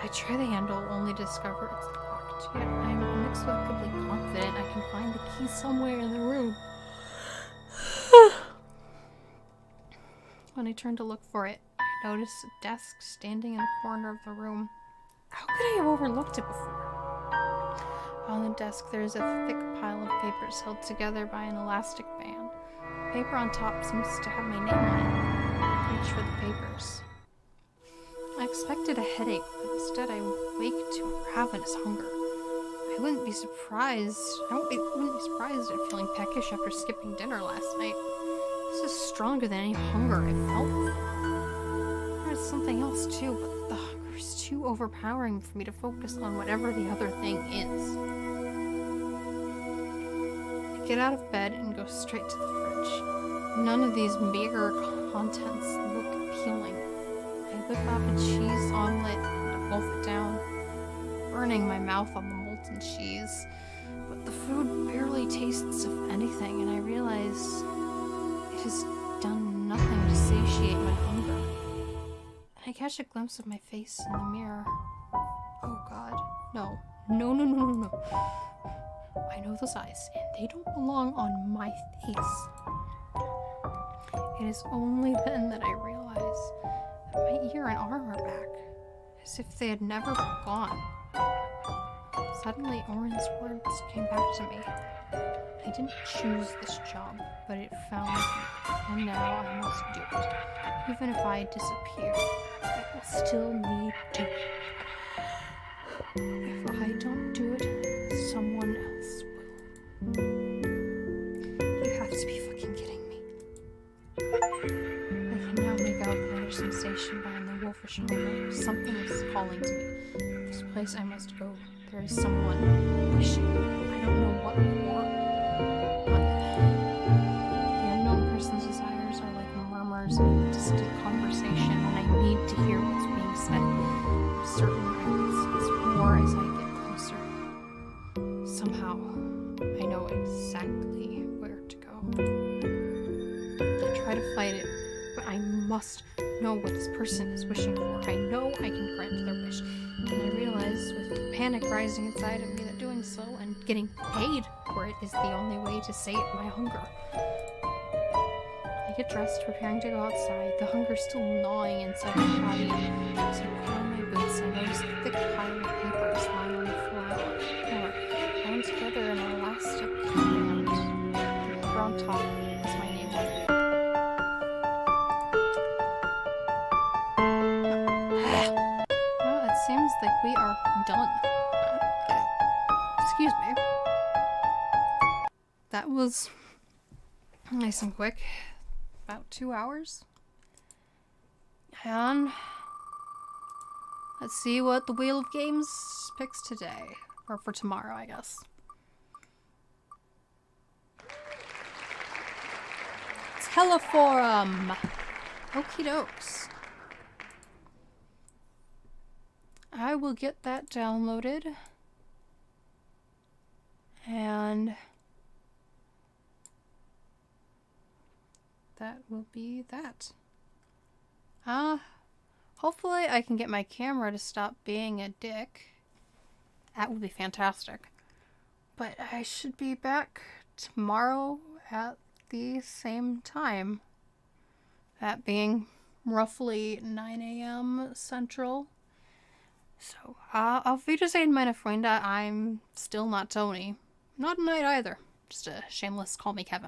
Speaker 1: I try the handle, only to discover it's locked, yet I'm inexplicably confident I can find the key somewhere in the room. When I turn to look for it, I notice a desk standing in the corner of the room. How could I have overlooked it before? On the desk, there is a thick pile of papers held together by an elastic band. The paper on top seems to have my name on it. I reach for the papers. I expected a headache, but instead I wake to a ravenous hunger. I wouldn't be surprised at feeling peckish after skipping dinner last night. This is stronger than any hunger I've felt before. There's something else too, but the hunger is too overpowering for me to focus on whatever the other thing is. I get out of bed and go straight to the fridge. None of these meager contents look appealing. I whip up a cheese omelet and wolf it down, burning my mouth on the molten cheese. But the food barely tastes of anything, and I realize it has done nothing to satiate my hunger. I catch a glimpse of my face in the mirror. Oh God, no. No. I know those eyes, and they don't belong on my face. It is only then that I realize that my ear and arm are back, as if they had never gone. Suddenly, Oren's words came back to me. I didn't choose this job, but it found me, and now I must do it. Even if I disappear, I will still need to. If I don't do it, someone else will. You have to be fucking kidding me. I can now make out the other sensation behind the wolfish hunger. Something is calling to me. This place I must go. There is someone wishing. I don't know what for. The unknown person's desires are like murmurs of distant conversation, and I need to hear what's being said. I'm certain I will sense more as I get closer. Somehow, I know exactly where to go. I try to fight it, but I must know what this person is wishing for. I know I can grant their wish, and I realize with panic rising inside of me that doing so and getting paid for it is the only way to sate my hunger. I get dressed, preparing to go outside, the hunger still gnawing inside my body. As I put on my boots, I notice a thick pile of papers lying on the floor, bound together in an elastic band. The paper on top is my name on it. Well, it seems like we are done. Excuse me. that was nice and quick. About 2 hours. And let's see what the Wheel of Games picks today. Or for tomorrow, I guess. Teleforum! Okie dokes. I will get that downloaded. And that will be that. Hopefully I can get my camera to stop being a dick. That would be fantastic. But I should be back tomorrow at the same time. That being roughly 9 a.m. Central. So, auf Wiedersehen, meine Freunde. I'm still not Tony. Not tonight either. Just a shameless call me Kevin.